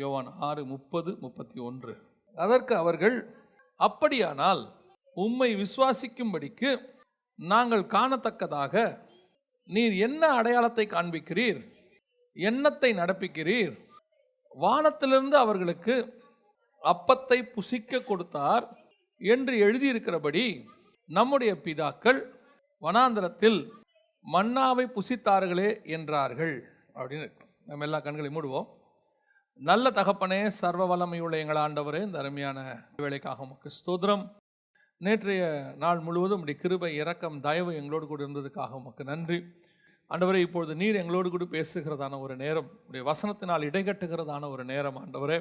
யோவான் 6:30-31. அதற்கு அவர்கள், அப்படியானால் உம்மை விசுவாசிக்கும்படிக்கு நாங்கள் காணத்தக்கதாக நீர் என்ன அடையாளத்தை காண்பிக்கிறீர், என்னத்தை நடப்பிக்கிறீர்? வானத்திலிருந்து அவர்களுக்கு அப்பத்தை புசிக்க கொடுத்தார் என்று எழுதியிருக்கிறபடி நம்முடைய பிதாக்கள் வனாந்தரத்தில் மன்னாவை புசித்தார்களே என்றார்கள் அப்படின்னு. நம்ம எல்லா கண்களை மூடுவோம். நல்ல தகப்பனே, சர்வ வல்லமையுள்ள எங்கள் ஆண்டவரே, இந்த அருமையான வேலைக்காக உமக்கு ஸ்தோத்திரம். நேற்றைய நாள் முழுவதும் உம்முடைய கிருபை, இரக்கம், தயவு எங்களோடு கூட இருந்ததுக்காக உமக்கு நன்றி ஆண்டவரே. இப்பொழுது நீர் எங்களோடு கூட பேசுகிறதான ஒரு நேரம், உடைய வசனத்தினால் இடைகட்டுகிறதான ஒரு நேரம் ஆண்டவரே.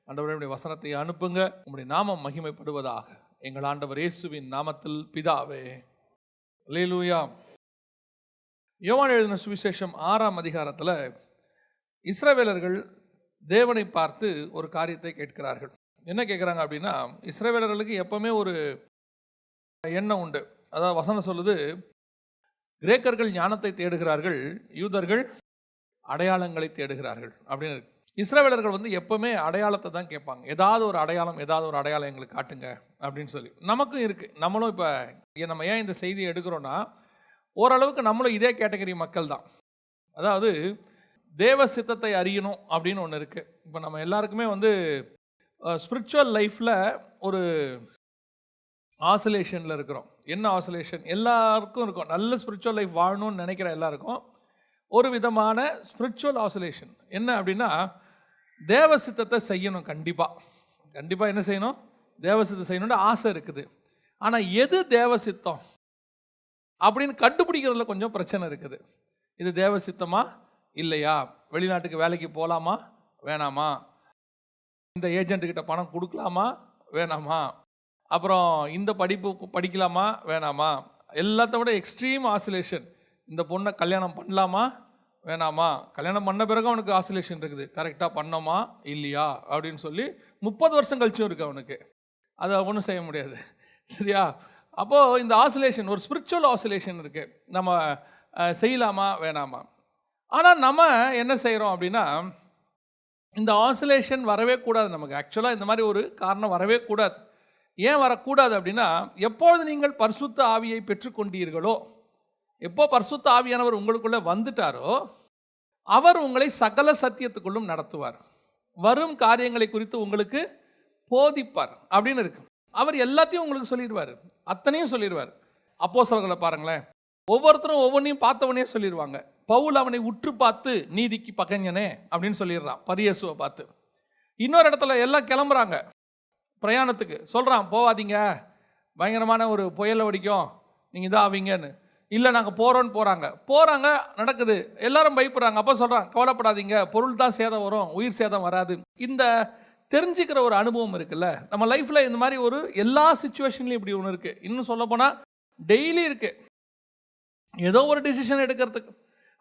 ஆண்டவரே, உடைய வசனத்தை அனுப்புங்க, உம்முடைய நாமம் மகிமைப்படுவதாக. எங்கள் ஆண்டவர் இயேசுவின் நாமத்தில் பிதாவே, அல்லேலூயா. யோவான் எழுதின சுவிசேஷம் 6ஆம் அதிகாரத்தில் இஸ்ரவேலர்கள் தேவனை பார்த்து ஒரு காரியத்தை கேட்கிறார்கள். என்ன கேட்குறாங்க அப்படின்னா, இஸ்ரவேலர்களுக்கு எப்பவுமே ஒரு எண்ணம் உண்டு. அதாவது வசனம் சொல்லுது, கிரேக்கர்கள் ஞானத்தை தேடுகிறார்கள், யூதர்கள் அடையாளங்களை தேடுகிறார்கள் அப்படின்னு. இஸ்ரவேலர்கள் எப்பவுமே அடையாளத்தை தான் கேட்பாங்க. ஏதாவது ஒரு அடையாளம் எங்களுக்கு காட்டுங்க அப்படின்னு சொல்லி. நமக்கும் இருக்குது. நம்மளும் இப்போ நம்ம ஏன் இந்த செய்தியை எடுக்கிறோன்னா, ஓரளவுக்கு நம்மளும் இதே கேட்டகரி மக்கள் தான். அதாவது தேவ சித்தத்தை அறியணும் அப்படின்னு ஒன்று இருக்குது. இப்போ நம்ம எல்லாருக்குமே ஸ்பிரிச்சுவல் லைஃப்பில் ஒரு ஆசோலேஷனில் இருக்கிறோம். என்ன ஆசோலேஷன்? எல்லாருக்கும் இருக்கும். நல்ல ஸ்பிரிச்சுவல் லைஃப் வாழணும்னு நினைக்கிற எல்லாருக்கும் ஒரு விதமான ஸ்பிரிச்சுவல் ஆசோலேஷன். என்ன அப்படின்னா, தேவ சித்தத்தை செய்யணும். கண்டிப்பாக என்ன செய்யணும்? தேவ சித்தம் செய்யணும்னு ஆசை இருக்குது. ஆனால் எது தேவ சித்தம் அப்படின்னு கண்டுபிடிக்கிறதுல கொஞ்சம் பிரச்சனை இருக்குது. இது தேவ சித்தமா இல்லையா? வெளிநாட்டுக்கு வேலைக்கு போகலாமா வேணாமா? இந்த ஏஜென்ட்டுக்கிட்ட பணம் கொடுக்கலாமா வேணாமா? அப்புறம் இந்த படிப்பு படிக்கலாமா வேணாமா? எல்லாத்த விட எக்ஸ்ட்ரீம் ஆசிலேஷன். இந்த பொண்ணை கல்யாணம் பண்ணலாமா வேணாமா? கல்யாணம் பண்ண பிறகு அவனுக்கு ஆசிலேஷன் இருக்குது. கரெக்டாக பண்ணோமா இல்லையா அப்படின்னு சொல்லி 30 வருஷம் கழிச்சும் இருக்குது அவனுக்கு. அதை ஒன்றும் செய்ய முடியாது. சரியா? அப்போது இந்த ஆசிலேஷன் ஒரு ஸ்பிரிச்சுவல் ஆசிலேஷன் இருக்குது. நம்ம செய்யலாமா வேணாமா? ஆனால் நம்ம என்ன செய்கிறோம் அப்படின்னா, இந்த ஆசிலேஷன் வரவே கூடாது நமக்கு. ஆக்சுவலாக இந்த மாதிரி ஒரு காரணம் வரவே கூடாது. ஏன் வரக்கூடாது அப்படின்னா, எப்பொழுது நீங்கள் பரிசுத்த ஆவியை பெற்றுக்கொண்டீர்களோ, எப்போ பரிசுத்த ஆவியானவர் உங்களுக்குள்ளே வந்துட்டாரோ, அவர் உங்களை சகல சத்தியத்துக்குள்ளும் நடத்துவார், வரும் காரியங்களை குறித்து உங்களுக்கு போதிப்பார் அப்படின்னு இருக்கு. அவர் எல்லாத்தையும் உங்களுக்கு சொல்லிடுவார், அத்தனையும் சொல்லிடுவார். அப்போஸ்தலர்களை பாருங்களேன், ஒவ்வொருத்தரும் ஒவ்வொன்றையும் பார்த்தவனே சொல்லிடுவாங்க. பவுல் அவனை உற்று பார்த்து நீதிக்கு பகைஞனே அப்படின்னு சொல்லிடுறான் பரியேசுவை பார்த்து. இன்னொரு இடத்துல எல்லாம் கிளம்புறாங்க பிரயாணத்துக்கு, சொல்கிறான் போகாதீங்க, பயங்கரமான ஒரு புயல் அடிக்கும், நீங்கள் இதாக ஆவீங்கன்னு. இல்லை நாங்கள் போகிறோன்னு போகிறாங்க, நடக்குது, எல்லாரும் பயப்படுறாங்க. அப்போ சொல்கிறான் கவலைப்படாதீங்க, பொருள் தான் சேதம் வரும், உயிர் சேதம் வராது. இந்த தெரிஞ்சுக்கிற ஒரு அனுபவம் இருக்குல்ல நம்ம லைஃப்பில். இந்த மாதிரி ஒரு எல்லா சிச்சுவேஷன்லையும் இப்படி ஒன்று இருக்குது. இன்னும் சொல்லப்போனால் டெய்லி இருக்குது ஏதோ ஒரு டிசிஷன் எடுக்கிறதுக்கு.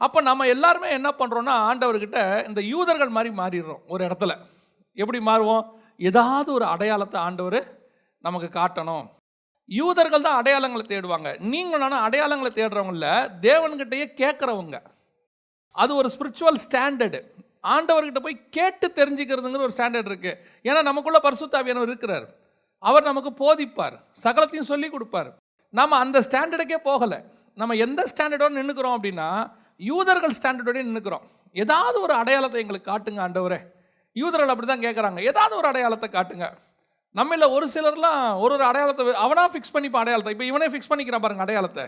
அப்போ நம்ம எல்லாருமே என்ன பண்ணுறோன்னா, ஆண்டவர்கிட்ட இந்த யூதர்கள் மாதிரி மாறிடுறோம். ஒரு இடத்துல எப்படி மாறுவோம்? ஏதாவது ஒரு அடையாளத்தை ஆண்டவர் நமக்கு காட்டணும். யூதர்கள் தான் அடையாளங்களை தேடுவாங்க. நீங்கள் நானும் அடையாளங்களை தேடுறவங்கள தேவன்கிட்டயே கேட்குறவங்க. அது ஒரு ஸ்பிரிச்சுவல் ஸ்டாண்டர்டு. ஆண்டவர்கிட்ட போய் கேட்டு தெரிஞ்சுக்கிறதுங்கிற ஒரு ஸ்டாண்டர்ட் இருக்குது. ஏன்னா நமக்குள்ள பரிசுத்த ஆவியானவர் இருக்கிறார். அவர் நமக்கு போதிப்பார், சகலத்தையும் சொல்லி கொடுப்பார். நம்ம அந்த ஸ்டாண்டர்டுக்கே போகலை. நம்ம எந்த ஸ்டாண்டர்டோடு நின்றுக்கிறோம் அப்படின்னா, யூதர்கள் ஸ்டாண்டர்டோடய நின்றுக்கிறோம். ஏதாவது ஒரு அடையாளத்தை எங்களுக்கு காட்டுங்க ஆண்டவரே. யூதர்கள் அப்படி தான் கேட்குறாங்க, ஏதாவது ஒரு அடையாளத்தை காட்டுங்க. நம்மள ஒரு சிலர்லாம் ஒரு அடையாளத்தை அவனாக ஃபிக்ஸ் பண்ணிப்பான் அடையாளத்தை. இப்போ இவனே ஃபிக்ஸ் பண்ணிக்கிறான் பாருங்க அடையாளத்தை.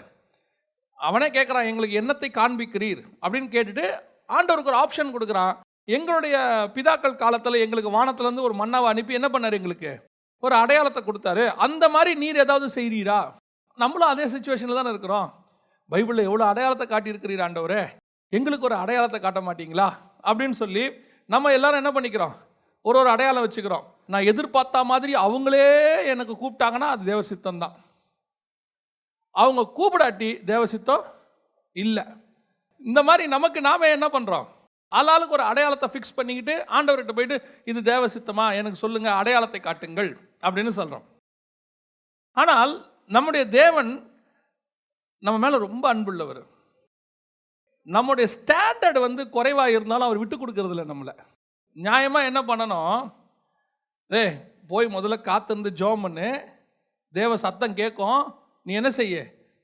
அவனே கேட்குறான், எங்களுக்கு என்னத்தை காண்பிக்கிறீர் அப்படின்னு கேட்டுட்டு ஆண்டவருக்கு ஒரு ஆப்ஷன் கொடுக்குறான். எங்களுடைய பிதாக்கள் காலத்தில் எங்களுக்கு வானத்திலேருந்து ஒரு மன்னாவை அனுப்பி என்ன பண்ணார்? எங்களுக்கு ஒரு அடையாளத்தை கொடுத்தாரு. அந்த மாதிரி நீர் ஏதாவது செய்கிறீரா? நம்மளும் அதே சுச்சுவேஷனில் தானே இருக்கிறோம். பைபிளில் எவ்வளோ அடையாளத்தை காட்டியிருக்கிறீர் ஆண்டவரே, எங்களுக்கு ஒரு அடையாளத்தை காட்ட மாட்டீங்களா அப்படின்னு சொல்லி நம்ம எல்லாரும் என்ன பண்ணிக்கிறோம்? ஒரு அடையாளம் வச்சுக்கிறோம். நான் எதிர்பார்த்தா மாதிரி அவங்களே எனக்கு கூப்பிட்டாங்கன்னா அது தேவசித்தம் தான். அவங்க கூப்பிடாட்டி தேவசித்தம் இல்லை. இந்த மாதிரி நமக்கு நாம என்ன பண்ணுறோம்? ஆளாளுக்கு ஒரு அடையாளத்தை ஃபிக்ஸ் பண்ணிக்கிட்டு ஆண்டவர்கிட்ட போயிட்டு இது தேவசித்தமா எனக்கு சொல்லுங்கள், அடையாளத்தை காட்டுங்கள் அப்படின்னு சொல்கிறோம். ஆனால் நம்முடைய தேவன் நம்ம மேலே ரொம்ப அன்புள்ளவர். நம்முடைய ஸ்டாண்டர்ட் குறைவாக இருந்தாலும் அவர் விட்டு கொடுக்கறது இல்லை நம்மளை. நியாயமாக என்ன பண்ணணும்? போய் முதல்ல காத்திருந்து ஜெபம் பண்ணு, தேவ சத்தம் கேட்கும், நீ என்ன செய்ய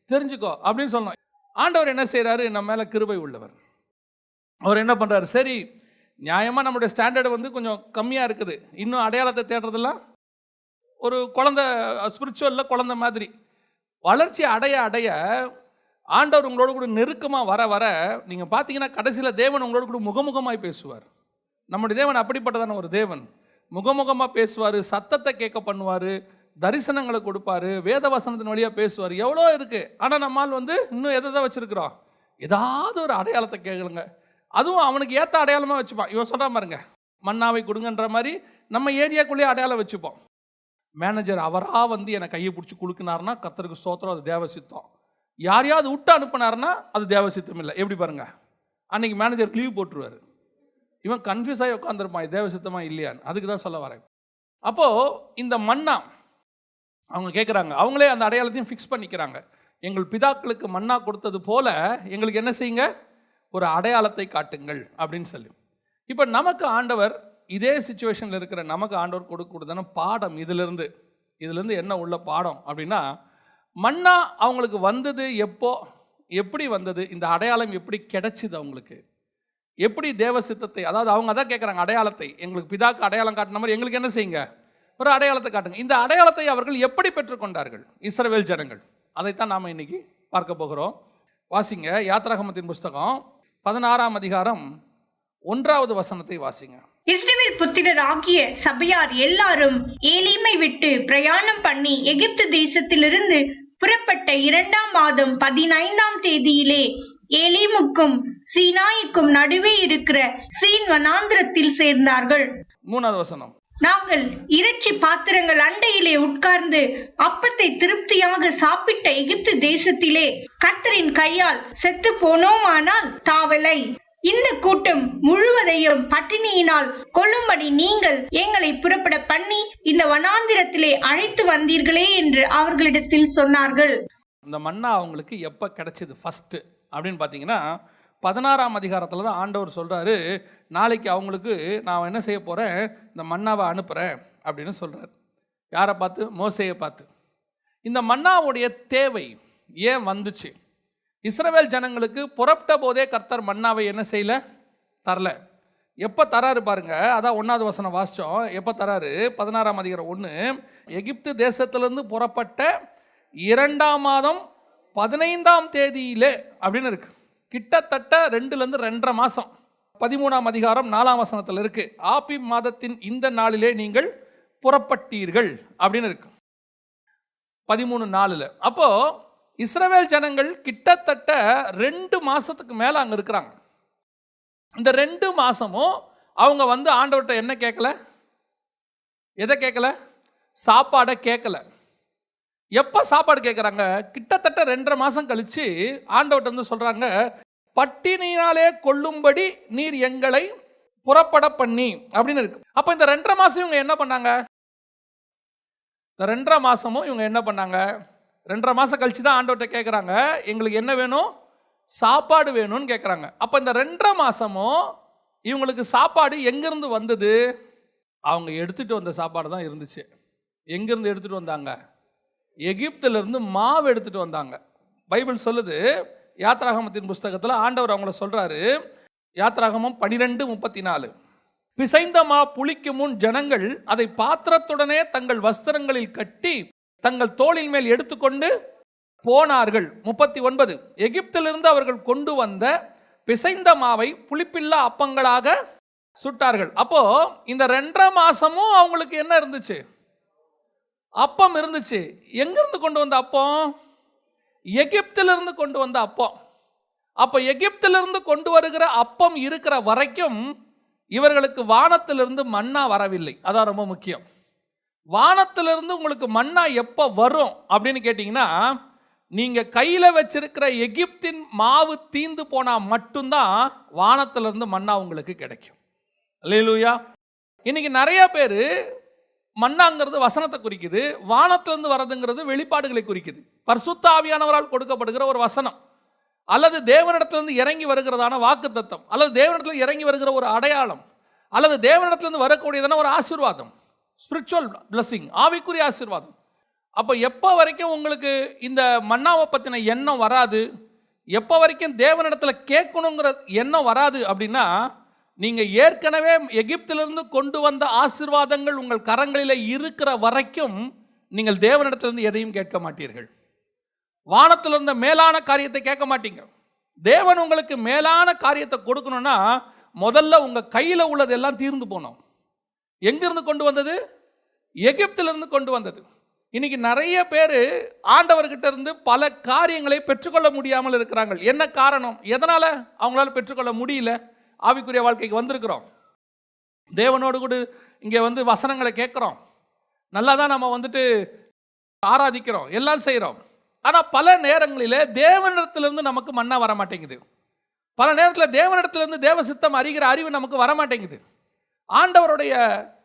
தெரிஞ்சுக்கோ அப்படின்னு சொல்லணும். ஆண்டவர் என்ன செய்கிறாரு? நம்ம மேலே கிருபை உள்ளவர். அவர் என்ன பண்ணுறாரு? சரி, நியாயமாக நம்மளுடைய ஸ்டாண்டர்டு வந்து கொஞ்சம் கம்மியாக இருக்குது, இன்னும் அடையாளத்தை தேடுறதெல்லாம் ஒரு குழந்தை, ஸ்பிரிச்சுவலில் குழந்தை மாதிரி வளர்ச்சி அடைய அடைய ஆண்டவர் உங்களோட கூட நெருக்கமாக வர வர நீங்கள் பார்த்தீங்கன்னா கடைசியில் தேவன் உங்களோட கூட முகமுகமாய் பேசுவார். நம்முடைய தேவன் அப்படிப்பட்டதான ஒரு தேவன். முகமுகமாக பேசுவார், சத்தத்தை கேட்க பண்ணுவார், தரிசனங்களை கொடுப்பார், வேத வசனத்தின் வழியாக பேசுவார். எவ்வளோ இருக்குது. ஆனால் நம்மால் வந்து இன்னும் எதை தான் வச்சுருக்கிறோம்? ஏதாவது ஒரு அடையாளத்தை கேட்கலுங்க. அதுவும் அவனுக்கு ஏற்ற அடையாளமாக வச்சுப்பான். இவன் சொல்கிறா பாருங்க, மன்னாவை கொடுங்கன்ற மாதிரி நம்ம ஏரியாக்குள்ளேயே அடையாளம் வச்சுப்போம். மேனேஜர் அவராக வந்து என்னை கையை பிடிச்சி கொடுக்குனாருன்னா கர்த்தருக்கு ஸ்தோத்திரம், அது தேவசித்தம். யாரையாவது விட்டு அனுப்புனாருன்னா அது தேவசித்தம் இல்லை. எப்படி பாருங்க, அன்னைக்கு மேனேஜர் லீவ் போட்டுருவார். இவன் கன்ஃபியூஸ் ஆகி உட்காந்துருப்பான், இது தேவசித்தமா இல்லையான்னு. அதுக்கு தான் சொல்ல வரேன். அப்போது இந்த மன்னா அவங்க கேட்குறாங்க, அவங்களே அந்த அடையாளத்தையும் ஃபிக்ஸ் பண்ணிக்கிறாங்க. எங்கள் பிதாக்களுக்கு மன்னா கொடுத்தது போல எங்களுக்கு என்ன செய்யுங்க, ஒரு அடையாளத்தை காட்டுங்கள் அப்படின்னு சொல்லி. இப்போ நமக்கு ஆண்டவர் இதே சிச்சுவேஷனில் இருக்கிற நமக்கு ஆண்டவர் கொடுக்கக்கூடாதான பாடம் இதிலிருந்து என்ன உள்ள பாடம் அப்படின்னா, மன்னா அவங்களுக்கு வந்தது எப்போ, எப்படி வந்தது, இந்த அடையாளம் எப்படி கிடைச்சிது அவங்களுக்கு, எப்படி தேவ சித்தத்தை, அதாவது அவங்க அதான் கேட்குறாங்க, அடையாளத்தை எங்களுக்கு பிதாக்கு அடையாளம் காட்டின மாதிரி எங்களுக்கு என்ன செய்யுங்க, ஒரு அடையாளத்தை காட்டுங்க. இந்த அடையாளத்தை அவர்கள் எப்படி பெற்றுக்கொண்டார்கள் இஸ்ரவேல் ஜனங்கள், அதைத்தான் நாம் இன்னைக்கு பார்க்க போகிறோம். வாசிங்க யாத்ராகமத்தின் புஸ்தகம் 16ஆம் அதிகாரம் 1வது வசனத்தை வாசிங்க. இஸ்ரவேல் புத்திரர் ஆகிய சபையார் எல்லாரும் ஏலீமை விட்டு பிரயாணம் பண்ணி எகிப்து தேசத்திலிருந்து புறப்பட்ட 2ஆம் மாதம் 15ஆம் தேதியிலே ஏலீமுக்கும் சீனாய்க்கும் நடுவே இருக்கிற சீன் வனாந்திரத்தில் சேர்ந்தார்கள். 3வது வசனம். நாங்கள் இறைச்சி பாத்திரங்கள் அண்டையிலே உட்கார்ந்து அப்பத்தை திருப்தியாக சாப்பிட்ட எகிப்து தேசத்திலே கர்த்தரின் கையால் செத்து போனோமானால் தாவலை. இந்த கூட்டம் முழுவதையும் பட்டினியினால் கொல்லும்படி நீங்கள் எங்களை புறப்பட பண்ணி இந்த வனாந்திரத்திலே அழைத்து வந்தீர்களே என்று அவர்களிடத்தில் சொன்னார்கள். இந்த மன்னா அவங்களுக்கு எப்போ கிடைச்சது ஃபர்ஸ்ட் அப்படின்னு பார்த்தீங்கன்னா 16ஆம் அதிகாரத்தில் தான் ஆண்டவர் சொல்கிறாரு, நாளைக்கு அவங்களுக்கு நான் என்ன செய்ய போகிறேன், இந்த மன்னாவை அனுப்புகிறேன் அப்படின்னு சொல்கிறார். யாரை பார்த்து? மோசேயை பார்த்து. இந்த மன்னாவுடைய தேவை ஏன் வந்துச்சு? இஸ்ரவேல் ஜனங்களுக்கு புறப்பட்ட போதே கர்த்தர் மன்னாவை என்ன செய்யல, தரல. எப்போ தராரு பாருங்க, அதான் 1வது வசனம் வாசித்தோம். எப்போ தராரு? 16ஆம் அதிகாரம் 1. எகிப்து தேசத்திலிருந்து புறப்பட்ட 2ஆம் மாதம் 15ஆம் தேதியிலே அப்படின்னு இருக்கு. கிட்டத்தட்ட 2லேருந்து 2.5 மாதம். 13ஆம் அதிகாரம் 4ஆம் வசனத்தில் இருக்கு, ஆபீம் மாதத்தின் இந்த நாளிலே நீங்கள் புறப்பட்டீர்கள் அப்படின்னு இருக்கு 13:4. அப்போ இஸ்ரவேல் ஜனங்கள் கிட்டத்தட்ட 2 மாசத்துக்கு மேல அங்க இருக்கிறாங்க. இந்த 2 மாசமும் அவங்க வந்து ஆண்டவர்கிட்ட என்ன கேட்கல, எதை கேட்கல, சாப்பாடை கேட்கல. எப்போ சாப்பாடு கேட்குறாங்க? கிட்டத்தட்ட 2.5 மாதம் கழிச்சு ஆண்டவர்கிட்ட வந்து சொல்கிறாங்க, பட்டினியினாலே கொல்லும்படி நீர் எங்களை புறப்பட பண்ணி அப்படின்னு இருக்கு. அப்போ இந்த 2.5 மாதம் இவங்க என்ன பண்ணாங்க? இந்த 2.5 மாதமும் இவங்க என்ன பண்ணாங்க? 2.5 மாதம் கழிச்சு தான் ஆண்டவர்கிட்ட கேட்குறாங்க, எங்களுக்கு என்ன வேணும், சாப்பாடு வேணும்னு கேட்குறாங்க. அப்போ இந்த 2.5 மாதமும் இவங்களுக்கு சாப்பாடு எங்கேருந்து வந்தது? அவங்க எடுத்துகிட்டு வந்த சாப்பாடு தான் இருந்துச்சு. எங்கேருந்து எடுத்துகிட்டு வந்தாங்க? எகிப்திலிருந்து மாவு எடுத்துகிட்டு வந்தாங்க. பைபிள் சொல்லுது, யாத்ராகமத்தின் புஸ்தகத்தில் ஆண்டவர் அவங்கள சொல்கிறாரு, யாத்ராகமம் 12:34, பிசைந்த மா புளிக்கும் முன் ஜனங்கள் அதை பாத்திரத்துடனே தங்கள் வஸ்திரங்களில் கட்டி தங்கள் தோளின் மேல் எடுத்துக்கொண்டு போனார்கள். 39, எகிப்திலிருந்து அவர்கள் கொண்டு வந்த பிசைந்த மாவை புளிப்பில்லா அப்பங்களாக சுட்டார்கள். அப்போ இந்த 2.5 மாசமும் அவங்களுக்கு என்ன இருந்துச்சு? அப்பம் இருந்துச்சு. எங்கிருந்து கொண்டு வந்த அப்பம்? எகிப்திலிருந்து கொண்டு வந்த அப்பம். அப்போ எகிப்திலிருந்து கொண்டு வருகிற அப்பம் இருக்கிற வரைக்கும் இவர்களுக்கு வானத்திலிருந்து மன்னா வரவில்லை. அதான் ரொம்ப முக்கியம். வானத்திலிருந்து உங்களுக்கு மன்னா எப்போ வரும் அப்படின்னு கேட்டிங்கன்னா, நீங்கள் கையில் வச்சிருக்கிற எகிப்தின் மாவு தீந்து போனால் மட்டும்தான் வானத்திலிருந்து மன்னா உங்களுக்கு கிடைக்கும். அல்லேலூயா. இன்னைக்கு நிறைய பேர் மன்னாங்கிறது வசனத்தை குறிக்குது, வானத்திலிருந்து வரதுங்கிறது வெளிப்பாடுகளை குறிக்குது. பரிசுத்த ஆவியானவரால் கொடுக்கப்படுகிற ஒரு வசனம், அல்லது தேவனிடத்திலிருந்து இறங்கி வருகிறதான வாக்குத்தத்தம், அல்லது தேவனிடத்தில் இறங்கி வருகிற ஒரு அடையாளம், அல்லது தேவனிடத்திலிருந்து வரக்கூடியதான ஒரு ஆசீர்வாதம், ஸ்பிரிச்சுவல் பிளஸிங், ஆவிக்குரிய ஆசீர்வாதம். அப்போ எப்போ வரைக்கும் உங்களுக்கு இந்த மன்னாவை பற்றின எண்ணம் வராது, எப்போ வரைக்கும் தேவனிடத்தில் கேட்கணுங்கிற எண்ணம் வராது அப்படின்னா, நீங்கள் ஏற்கனவே எகிப்திலிருந்து கொண்டு வந்த ஆசீர்வாதங்கள் உங்கள் கரங்களில் இருக்கிற வரைக்கும் நீங்கள் தேவனிடத்திலிருந்து எதையும் கேட்க மாட்டீர்கள். வானத்தில் இருந்த மேலான காரியத்தை கேட்க மாட்டீங்க. தேவன் உங்களுக்கு மேலான காரியத்தை கொடுக்கணும்னா முதல்ல உங்கள் கையில் உள்ளது எல்லாம் தீர்ந்து போனோம். எங்கிருந்து கொண்டு வந்தது? எகிப்திலிருந்து கொண்டு வந்தது. இன்னைக்கு நிறைய பேர் ஆண்டவர்கிட்ட இருந்து பல காரியங்களை பெற்றுக்கொள்ள முடியாமல் இருக்கிறாங்க. என்ன காரணம்? எதனால் அவங்களால பெற்றுக்கொள்ள முடியல? ஆவிக்குரிய வாழ்க்கைக்கு வந்திருக்கிறோம், தேவனோடு கூட இங்கே வசனங்களை கேட்குறோம், நல்லா தான் நம்ம ஆராதிக்கிறோம், எல்லாம் செய்கிறோம். ஆனால் பல நேரங்களில் தேவனிடத்திலிருந்து நமக்கு மன்னா வர மாட்டேங்குது. பல நேரத்தில் தேவனிடத்திலிருந்து தேவ சித்தம் அறிகிற அறிவு நமக்கு வர மாட்டேங்குது. ஆண்டவருடைய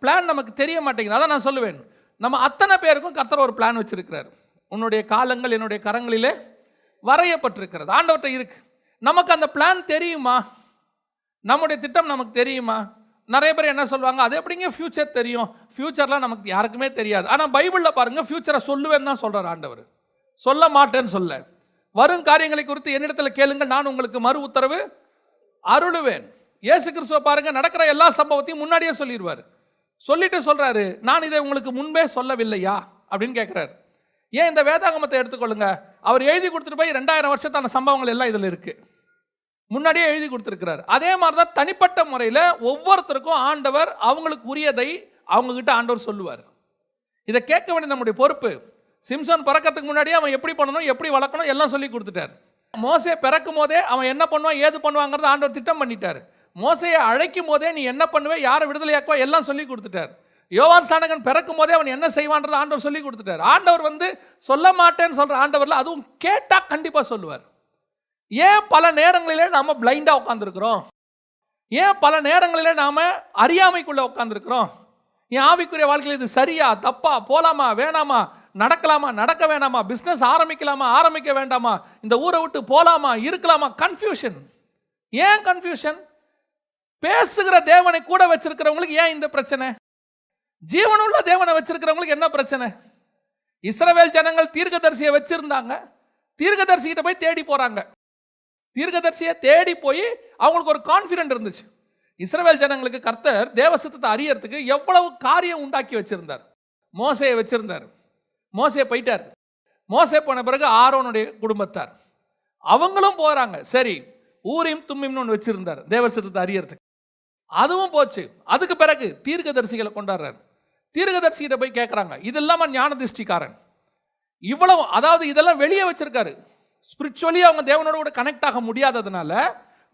பிளான் நமக்கு தெரிய மாட்டேங்குது. அதான் நான் சொல்லுவேன், நம்ம அத்தனை பேருக்கும் கர்த்தர் ஒரு பிளான் வச்சிருக்கிறார். உன்னுடைய காலங்கள் என்னுடைய கரங்களிலே வரையப்பட்டிருக்கிறது, ஆண்டவர்கிட்ட இருக்கு. நமக்கு அந்த பிளான் தெரியுமா? நம்முடைய திட்டம் நமக்கு தெரியுமா? நிறைய பேர் என்ன சொல்லுவாங்க, அது எப்படிங்க ஃபியூச்சர் தெரியும்? ஃபியூச்சர்லாம் நமக்கு யாருக்குமே தெரியாது. ஆனால் பைபிளில் பாருங்கள், ஃபியூச்சரை சொல்லுவேன்னு தான் சொல்கிறார் ஆண்டவர், சொல்ல மாட்டேன்னு சொல்ல. வரும் காரியங்களை குறித்து என்னிடத்தில் கேளுங்கள், நான் உங்களுக்கு மறு உத்தரவு அருளுவேன். இயேசு கிறிஸ்துவை பாருங்கள், நடக்கிற எல்லா சம்பவத்தையும் முன்னாடியே சொல்லிடுவார். சொல்லிட்டு சொல்கிறாரு, நான் இதை உங்களுக்கு முன்பே சொல்லவில்லையா அப்படின்னு கேட்குறாரு. ஏன் இந்த வேதாகமத்தை எடுத்துக்கொள்ளுங்க, அவர் எழுதி கொடுத்துட்டு போய் 2000 வருஷத்தான சம்பவங்கள் எல்லாம் இதில் இருக்குது, முன்னாடியே எழுதி கொடுத்துருக்கிறார். அதே மாதிரி தான் தனிப்பட்ட முறையில் ஒவ்வொருத்தருக்கும் ஆண்டவர் அவங்களுக்கு உரியதை அவங்கக்கிட்ட ஆண்டவர் சொல்லுவார். இதை கேட்க வேண்டிய நம்முடைய பொறுப்பு. சிம்சன் பிறக்கிறதுக்கு முன்னாடியே அவன் எப்படி பண்ணணும், எப்படி வளர்க்கணும் எல்லாம் சொல்லி கொடுத்துட்டார். மோசே பிறக்கும் போதே அவன் என்ன பண்ணுவான், ஏது பண்ணுவாங்கிறத ஆண்டவர் திட்டம் பண்ணிட்டார். மோசையை அழைக்கும் போதே நீ என்ன பண்ணுவே, யாரை விடுதலையாக்குவா எல்லாம் சொல்லி கொடுத்துட்டார். யோவான் ஸ்நானகன் பிறக்கும் போதே அவன் என்ன செய்வான்றதை ஆண்டவர் சொல்லி கொடுத்துட்டார். ஆண்டவர் சொல்ல மாட்டேன்னு சொல்கிற ஆண்டவரில் அதுவும் கேட்டால் கண்டிப்பாக சொல்லுவார். ஏன் பல நேரங்களிலே நாம் பிளைண்டாக உட்காந்துருக்கிறோம்? ஏன் பல நேரங்களிலே நாம் அறியாமைக்குள்ளே உட்காந்துருக்கிறோம்? என் ஆவிக்குரிய வாழ்க்கையில் இது சரியா தப்பா, போகலாமா வேணாமா, நடக்கலாமா நடக்க வேணாமா, பிஸ்னஸ் ஆரம்பிக்கலாமா ஆரம்பிக்க வேண்டாமா, இந்த ஊரை விட்டு போகலாமா இருக்கலாமா, கன்ஃபியூஷன். ஏன் கன்ஃபியூஷன்? பேசுகிற தேவனை கூட வச்சிருக்கிறவங்களுக்கு ஏன் இந்த பிரச்சனை? ஜீவனுள்ள தேவனை வச்சிருக்கிறவங்களுக்கு என்ன பிரச்சனை? இஸ்ரவேல் ஜனங்கள் தீர்க்கதரிசியை வச்சிருந்தாங்க, தீர்க்கதரிசிகிட்ட போய் தேடி போறாங்க. தீர்க்கதரிசியை தேடி போய் அவங்களுக்கு ஒரு கான்ஃபிடென்ட் இருந்துச்சு. இஸ்ரவேல் ஜனங்களுக்கு கர்த்தர் தேவ சித்தத்தை அறியறதுக்கு எவ்வளவு காரியம் உண்டாக்கி வச்சிருந்தார். மோசையை வச்சிருந்தார், மோசே போயிட்டார். மோசே போன பிறகு ஆரோனுடைய குடும்பத்தார் அவங்களும் போறாங்க. சரி, ஊரிம் தும்மிம்னு ஒன்று வச்சிருந்தார் தேவ சித்தத்தை அறியறதுக்கு, அதுவும் போச்சு. அதுக்கு பிறகு தீர்க்கதரிசிகளை கொண்டாடுறாரு. தீர்க்கதரிசிகிட்ட போய் கேட்குறாங்க. இது இல்லாமல் ஞான திருஷ்டிக்காரன் இவ்வளவு, அதாவது இதெல்லாம் வெளியே வச்சிருக்காரு. ஸ்பிரிச்சுவலி அவங்க தேவனோட கூட கனெக்ட் ஆக முடியாததுனால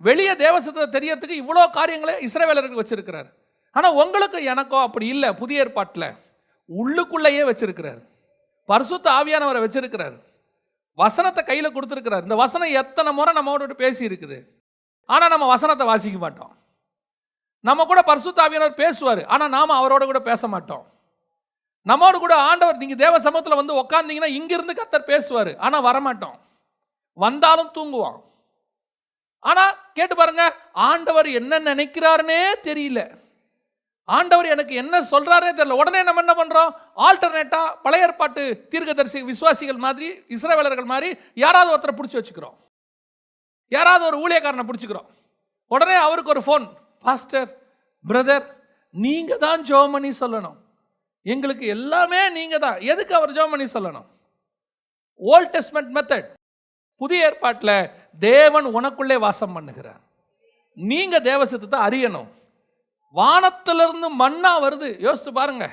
வெளியே தேவசத்தை தெரியறதுக்கு இவ்வளோ காரியங்களை இஸ்ரவேலருக்கு வச்சிருக்கிறார். ஆனால் உங்களுக்கு எனக்கோ அப்படி இல்லை. புதிய ஏற்பாட்டில் உள்ளுக்குள்ளேயே வச்சிருக்கிறார், பரிசுத்த ஆவியானவரை வச்சிருக்கிறார், வசனத்தை கையில் கொடுத்துருக்கிறார். இந்த வசனம் எத்தனை முறை நம்மோட பேசி இருக்குது, ஆனால் நம்ம வசனத்தை வாசிக்க மாட்டோம். நம்ம கூட பரிசுத்த ஆவியானவர் பேசுவார், ஆனால் நாம் அவரோட கூட பேச மாட்டோம். நம்மோடு கூட ஆண்டவர், நீங்கள் தேவ சமூகத்தில் உட்காந்தீங்கன்னா இங்கிருந்து கர்த்தர் பேசுவார், ஆனால் வரமாட்டோம். வந்தாலும் தூங்குவான். ஆனால் கேட்டு பாருங்க, ஆண்டவர் என்ன நினைக்கிறாருன்னே தெரியல, ஆண்டவர் எனக்கு என்ன சொல்றாரே தெரியல. உடனே நம்ம என்ன பண்றோம், ஆல்டர்னேட்டா பழைய ஏற்பாட்டு தீர்க்கதரிசி விசுவாசிகள் மாதிரி, இஸ்ரவேலர்கள் மாதிரி யாராவது ஒருத்தரை பிடிச்சி வச்சுக்கிறோம், யாராவது ஒரு ஊழியக்காரனை பிடிச்சிக்கிறோம். உடனே அவருக்கு ஒரு ஃபோன், பாஸ்டர் பிரதர் நீங்க தான் ஜெபம் பண்ணி சொல்லணும், எங்களுக்கு எல்லாமே நீங்க தான். எதுக்கு அவர் ஜெபம் பண்ணி சொல்லணும்? Old Testament method. புதிய ஏற்பாட்டில் தேவன் உனக்குள்ளே வாசம் பண்ணுகிறார். நீங்க தேவ சித்தத்தை அறியணும். வானத்திலிருந்து மன்னா வருது, யோசிச்சு பாருங்க.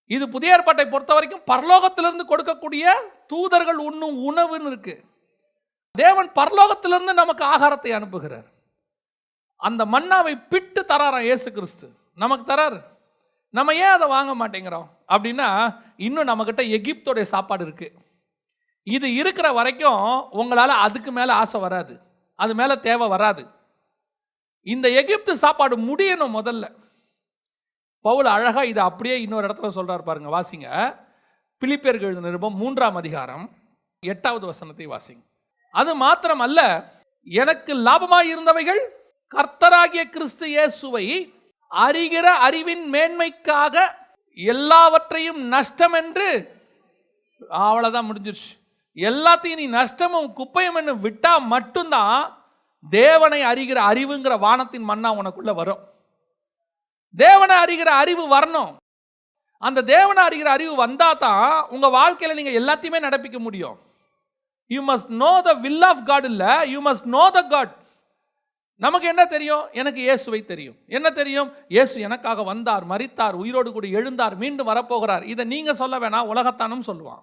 இது புதிய ஏற்பாட்டை பொறுத்த வரைக்கும் பரலோகத்திலிருந்து கொடுக்கக்கூடிய தூதர்கள் உண்ணும் உணவுன்னு இருக்கு. தேவன் பரலோகத்திலிருந்து நமக்கு ஆகாரத்தை அனுப்புகிறார். அந்த மன்னாவை பிட்டு தராராம் இயேசு கிறிஸ்து, நமக்கு தராரு. நம்ம ஏன் அதை வாங்க மாட்டேங்கிறோம் அப்படின்னா, இன்னும் நம்மக்கிட்ட எகிப்தோடைய சாப்பாடு இருக்கு. இது இருக்கிற வரைக்கும் உங்களால் அதுக்கு மேலே ஆசை வராது, அது மேலே தேவை வராது. இந்த எகிப்து சாப்பாடு முடியணும் முதல்ல. பவுல் அழகா இதை அப்படியே இன்னொரு இடத்துல சொல்றாரு பாருங்க, வாசிங்க. பிலிப்பியருக்கு எழுதின நிருபம் 3ஆம் அதிகாரம் 8வது வசனத்தை வாசிங்க. அது மாத்திரம் அல்ல, எனக்கு லாபமாய் இருந்தவைகள் கர்த்தராகிய கிறிஸ்து இயேசுவை அறிகிற அறிவின் மேன்மைக்காக எல்லாவற்றையும் நஷ்டம் என்று, அவ்வளோதான் முடிஞ்சிருச்சு. எல்லாத்தையும் நீ நஷ்டமும் குப்பையும் என்று விட்டா மட்டும்தான் தேவனை அறிகிற அறிவுங்கிற வானத்தின் மன்னா உனக்குள்ள வரும். தேவனை அறிகிற அறிவு வரணும். அந்த தேவனை அறிகிற அறிவு வந்தா தான் உங்க வாழ்க்கையில நீங்க எல்லாத்தையுமே நடப்பிக்க முடியும். You must know the will of God. இல்ல, you must know the God. நமக்கு என்ன தெரியும்? எனக்கு இயேசுவை தெரியும். என்ன தெரியும்? இயேசு எனக்காக வந்தார், மரித்தார், உயிரோடு கூட எழுந்தார், மீண்டும் வரப்போகிறார். இதை நீங்க சொல்ல வேணாம், உலகத்தானும் சொல்லுவான்.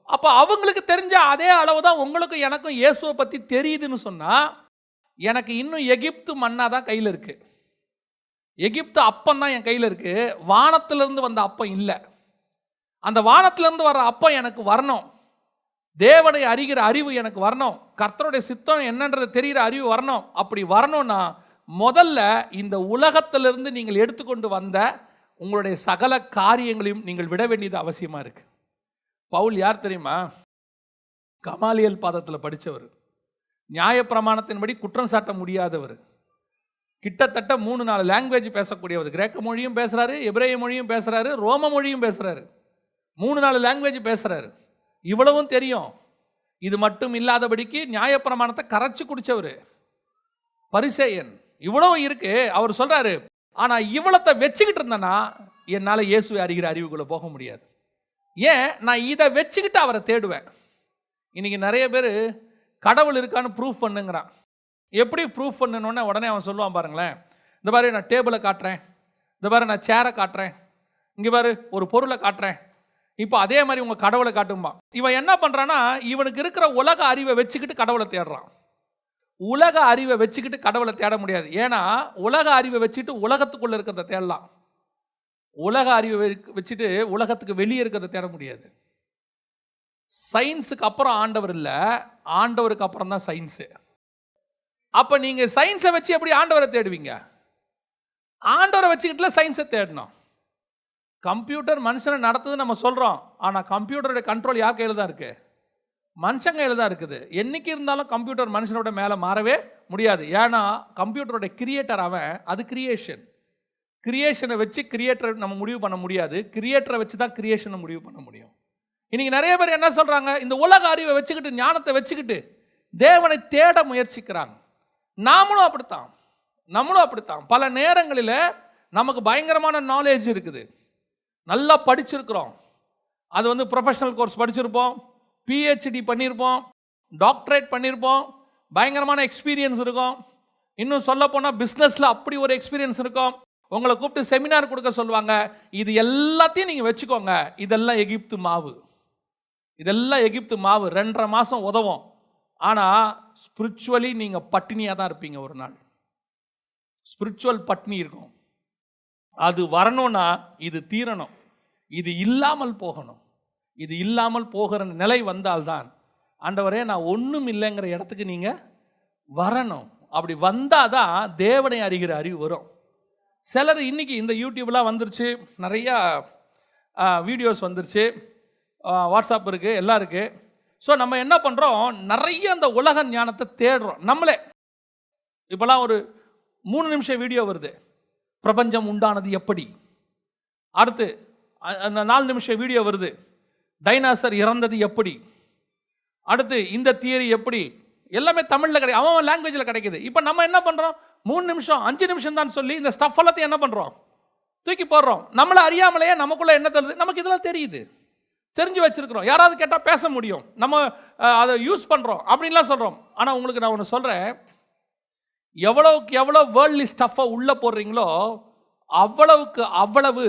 அப்ப அவங்களுக்கு தெரிஞ்ச அதே அளவு தான் உங்களுக்கும் எனக்கும் இயேசுவை பத்தி தெரியுதுன்னு சொன்னா, எனக்கு இன்னும் எகிப்து மன்னா தான் கையில் இருக்கு. எகிப்து அப்பம் தான் என் கையில் இருக்கு. வானத்திலிருந்து வந்த அப்பம் இல்லை. அந்த வானத்திலிருந்து வர்ற அப்பம் எனக்கு வரணும். தேவனை அறிகிற அறிவு எனக்கு வரணும். கர்த்தருடைய சித்தம் என்னன்றது தெரிகிற அறிவு வரணும். அப்படி வரணும்னா முதல்ல இந்த உலகத்திலிருந்து நீங்கள் எடுத்துக்கொண்டு வந்த உங்களுடைய சகல காரியங்களையும் நீங்கள் விட வேண்டியது அவசியமா இருக்கு. பவுல் யார் தெரியுமா? கமாலியல் பாதத்தில் படித்தவர், நியாயப்பிரமாணத்தின்படி குற்றம் சாட்ட முடியாதவர், கிட்டத்தட்ட 3-4 லாங்குவேஜ் பேசக்கூடியவர். கிரேக்க மொழியும் பேசுறாரு, எபிரேய மொழியும் பேசுறாரு, ரோம மொழியும் பேசுறாரு. 3-4 லாங்குவேஜ் பேசுறாரு. இவ்வளவும் தெரியும். இது மட்டும் இல்லாதபடிக்கு நியாயப்பிரமாணத்தை கரைச்சு குடிச்சவர், பரிசேயன். இவ்வளவு இருக்கு. அவர் சொல்றாரு, ஆனா இவ்வளத்தை வச்சுக்கிட்டு இருந்தேன்னா என்னால இயேசுவை அறிகிற அறிவுக்குள்ள போக முடியாது. ஏன்? நான் இதை வச்சுக்கிட்டு அவரை தேடுவேன். இன்னைக்கு நிறைய பேர் கடவுள் இருக்கான்னு ப்ரூஃப் பண்ணுங்கிறான். எப்படி ப்ரூஃப் பண்ணணுன்னு உடனே அவன் சொல்லுவான் பாருங்களேன். இந்த மாதிரி நான் டேபிளை காட்டுறேன், இந்த மாதிரி நான் சேரை காட்டுறேன், இங்கே பாரு ஒரு பொருளை காட்டுறேன், இப்போ அதே மாதிரி உங்கள் கடவுளை காட்டும்பா. இவன் என்ன பண்ணுறான்னா, இவனுக்கு இருக்கிற உலக அறிவை வச்சுக்கிட்டு கடவுளை தேடுறான். உலக அறிவை வச்சுக்கிட்டு கடவுளை தேட முடியாது. ஏன்னா உலக அறிவை வச்சுட்டு உலகத்துக்குள்ளே இருக்கிறத தேடலாம். உலக அறிவை வச்சுட்டு உலகத்துக்கு வெளியே இருக்கிறத தேட முடியாது. சயின்ஸுக்கு அப்புறம் ஆண்டவர் இல்லை, ஆண்டவருக்கு அப்புறம் தான் சயின்ஸு. அப்போ நீங்கள் சயின்ஸை வச்சு எப்படி ஆண்டவரை தேடுவீங்க? ஆண்டவரை வச்சுக்கிட்டுல சயின்ஸை தேடணும். கம்ப்யூட்டர் மனுஷனை நடத்துது நம்ம சொல்கிறோம், ஆனால் கம்ப்யூட்டருடைய கண்ட்ரோல் யார் கையில் தான் இருக்குது? மனுஷன் கையில் தான் இருக்குது. என்னைக்கு இருந்தாலும் கம்ப்யூட்டர் மனுஷனோட மேலே மாறவே முடியாது. ஏன்னா கம்ப்யூட்டரோட கிரியேட்டர் அவன், அது கிரியேஷன். கிரியேஷனை வச்சு கிரியேட்டரை நம்ம முடிவு பண்ண முடியாது, கிரியேட்டரை வச்சு தான் கிரியேஷனை முடிவு பண்ண முடியும். இன்னைக்கு நிறைய பேர் என்ன சொல்கிறாங்க, இந்த உலக அறிவை வச்சுக்கிட்டு ஞானத்தை வச்சுக்கிட்டு தேவனை தேட முயற்சிக்கிறாங்க. நம்மளும் அப்படித்தான். பல நேரங்களில் நமக்கு பயங்கரமான நாலேஜ் இருக்குது, நல்லா படிச்சிருக்கிறோம். அது ப்ரொஃபஷனல் கோர்ஸ் படிச்சிருப்போம், பிஹெச்டி பண்ணியிருப்போம், டாக்டரேட் பண்ணியிருப்போம், பயங்கரமான எக்ஸ்பீரியன்ஸ் இருக்கும். இன்னும் சொல்ல போனால் பிஸ்னஸில் அப்படி ஒரு எக்ஸ்பீரியன்ஸ் இருக்கும். உங்களை கூப்பிட்டு செமினார் கொடுக்க சொல்லுவாங்க. இது எல்லாத்தையும் நீங்கள் வச்சுக்கோங்க. இதெல்லாம் எகிப்து மாவு, 2.5 மாதம் உதவும். ஆனால் ஸ்பிரிச்சுவலி நீங்கள் பட்டினியாக தான் இருப்பீங்க. ஒரு நாள் ஸ்பிரிச்சுவல் பட்டினி இருக்கும். அது வரணும்னா இது தீரணும், இது இல்லாமல் போகணும். இது இல்லாமல் போகிற நிலை வந்தால்தான் ஆண்டவரே நான் ஒன்றும் இல்லைங்கிற இடத்துக்கு நீங்கள் வரணும். அப்படி வந்தால் தான் தேவனை அறிகிற அறிவு வரும். சிலர் இன்னைக்கு இந்த யூடியூப்லாம் வந்துருச்சு, நிறையா வீடியோஸ் வந்துருச்சு, வாட்ஸ்அப் இருக்குது, எல்லாம் இருக்குது. ஸோ நம்ம என்ன பண்ணுறோம், நிறைய அந்த உலக ஞானத்தை தேடுறோம் நம்மளே. இப்போலாம் ஒரு 3 நிமிஷம் வீடியோ வருது, பிரபஞ்சம் உண்டானது எப்படி. அடுத்து 4 நிமிஷம் வீடியோ வருது, டைனாசர் இறந்தது எப்படி. அடுத்து இந்த தியரி எப்படி. எல்லாமே தமிழில் கிடையாது, அவன் லாங்குவேஜில் கிடைக்குது. இப்போ நம்ம என்ன பண்ணுறோம், 3 நிமிஷம் 5 நிமிஷம் தான் சொல்லி இந்த ஸ்டஃப் எல்லாத்தையும் என்ன பண்ணுறோம், தூக்கி போடுறோம். நம்மளை அறியாமலேயே நமக்குள்ளே என்ன தருது, நமக்கு இதெல்லாம் தெரியுது, தெரிஞ்சு வச்சிருக்கிறோம். யாராவது கேட்டால் பேச முடியும், நம்ம அதை யூஸ் பண்ணுறோம் அப்படின்லாம் சொல்கிறோம். ஆனால் உங்களுக்கு நான் ஒன்று சொல்கிறேன், எவ்வளவுக்கு எவ்வளோ வேர்ல்ட்லி ஸ்டஃப்பை உள்ளே போடுறீங்களோ அவ்வளவு